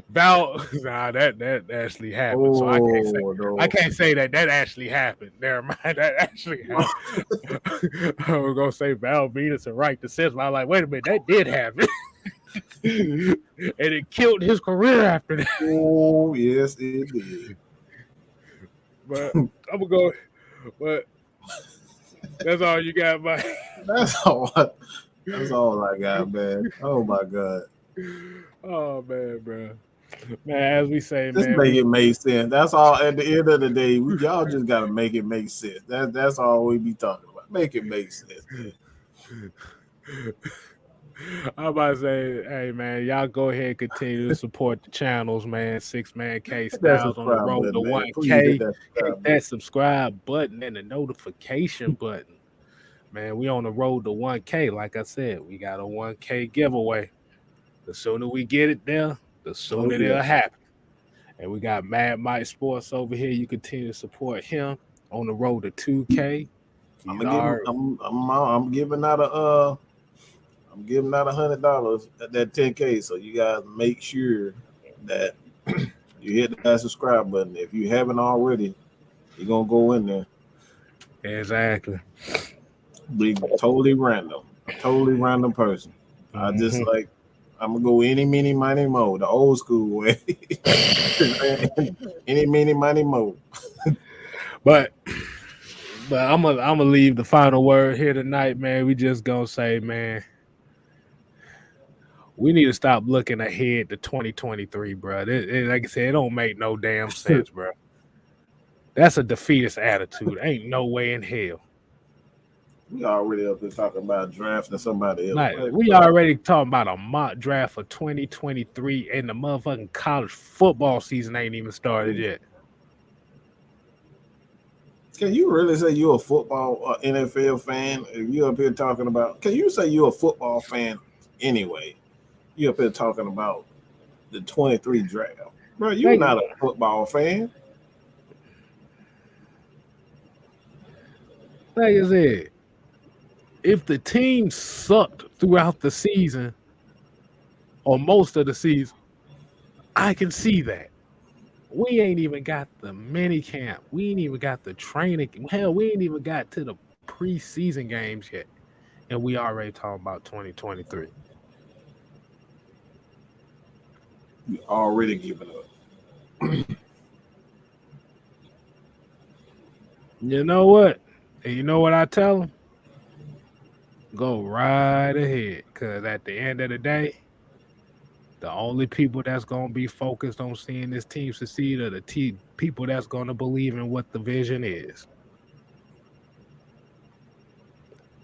Val, that actually happened. Oh, so I can't say no. I can't say that actually happened. Never mind, that actually happened. I was gonna say Val Venus and Right to Sense, but I'm like, wait a minute, that did happen. And it killed his career after that. Oh, yes, it did. But I'm gonna go. But that's all you got, Mike. That's all I got, man. Oh my god. Oh man, bro. Man, as we say, Just man, make it make sense. That's all. At the end of the day, y'all just gotta make it make sense. That's all we be talking about. Make it make sense. I'm about to say, hey man, y'all go ahead and continue to support the channels, man. 6-Man K Styles on the road to 1K. Hit that subscribe button and the notification button. Man, we on the road to 1K. Like I said, we got a 1K giveaway. The sooner we get it there, the sooner it'll happen. And we got Mad Mike Sports over here. You continue to support him on the road to 2K. I'm giving out $100 at that 10K. So you guys make sure that you hit that subscribe button. If you haven't already, you're gonna go in there. Exactly. Be totally random person. I just like. I'm gonna go any, mini, money, mo, the old school way. Any, mini, money, mo. But I'm gonna leave the final word here tonight, man. We just gonna say, man, we need to stop looking ahead to 2023, bro. Like I said, it don't make no damn sense, bro. That's a defeatist attitude. Ain't no way in hell. We already up there talking about drafting somebody else. Like, we already talking about a mock draft for 2023, and the motherfucking college football season ain't even started yet. Can you really say you're a football NFL fan? If you up here talking about, can you say you're a football fan anyway? You up here talking about the 23 draft, bro? You're not a football fan. Like I said, if the team sucked throughout the season or most of the season, I can see that. We ain't even got the mini camp. We ain't even got the training. Hell, we ain't even got to the preseason games yet, and we already talking about 2023. We already giving up. You know what? And you know what I tell them? Go right ahead, because at the end of the day, the only people that's going to be focused on seeing this team succeed are the people that's going to believe in what the vision is.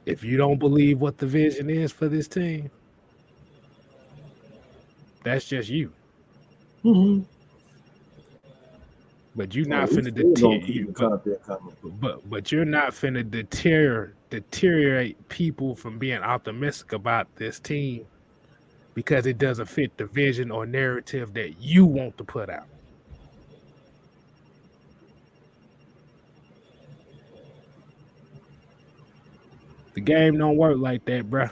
If you don't believe what the vision is for this team, that's just you. Mm-hmm. But you're not finna but you're not finna deteriorate people from being optimistic about this team because it doesn't fit the vision or narrative that you want to put out. The game don't work like that, bruh.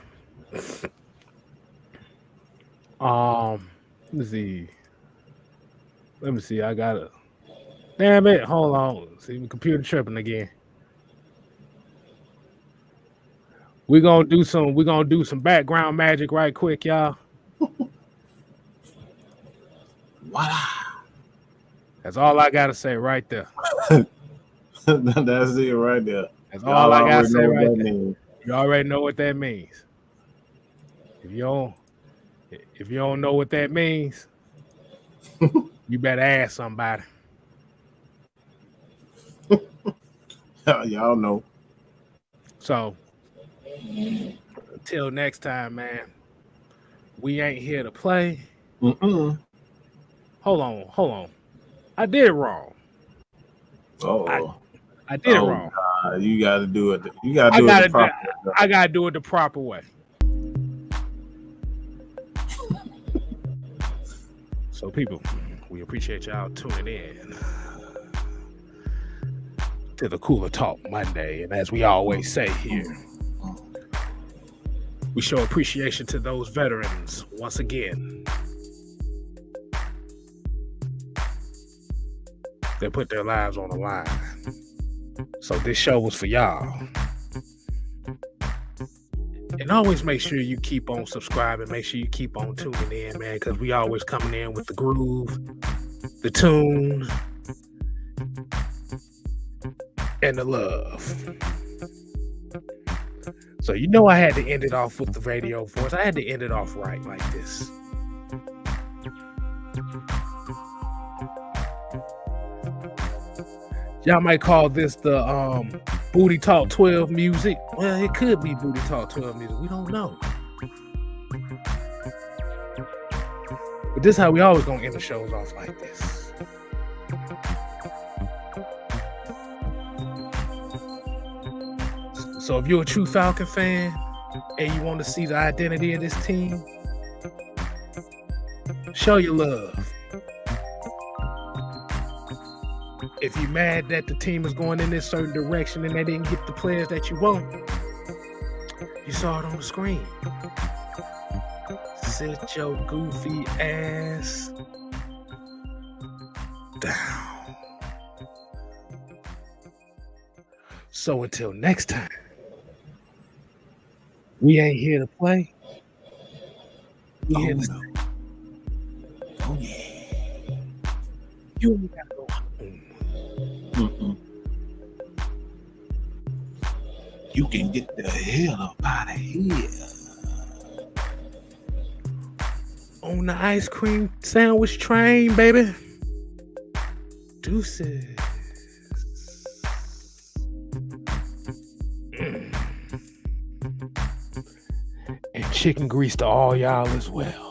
Let me see. I gotta. Damn it! Hold on. See, my computer tripping again. We're gonna do some background magic right quick, y'all. Wow. That's all I gotta say right there. That's it right there. That's all I gotta say right there. You already know what that means. If you don't know what that means, you better ask somebody. Y'all know. So until next time, man. We ain't here to play. Mm-mm. Hold on. I did it wrong. Oh, I did it wrong. God. You got to do it. You got to do it the proper way. I got to do it the proper way. So, people, we appreciate y'all tuning in to the Cooler Talk Monday. And as we always say here, we show appreciation to those veterans once again. They put their lives on the line. So this show was for y'all. And always make sure you keep on subscribing. Make sure you keep on tuning in, man, because we always coming in with the groove, the tune, and the love. So you know I had to end it off with the radio voice. I had to end it off right like this. Y'all might call this the Booty Talk 12 music. Well, it could be Booty Talk 12 music. We don't know. But this is how we always gonna end the shows off like this. So if you're a true Falcon fan and you want to see the identity of this team, show your love. If you're mad that the team is going in this certain direction and they didn't get the players that you want, you saw it on the screen. Sit your goofy ass down. So until next time, we ain't here to play. We here to stay. Oh, yeah. You ain't got to go home. Mm-mm. You can get the hell up out of here. On the ice cream sandwich train, baby. Deuces. And chicken grease to all y'all as well.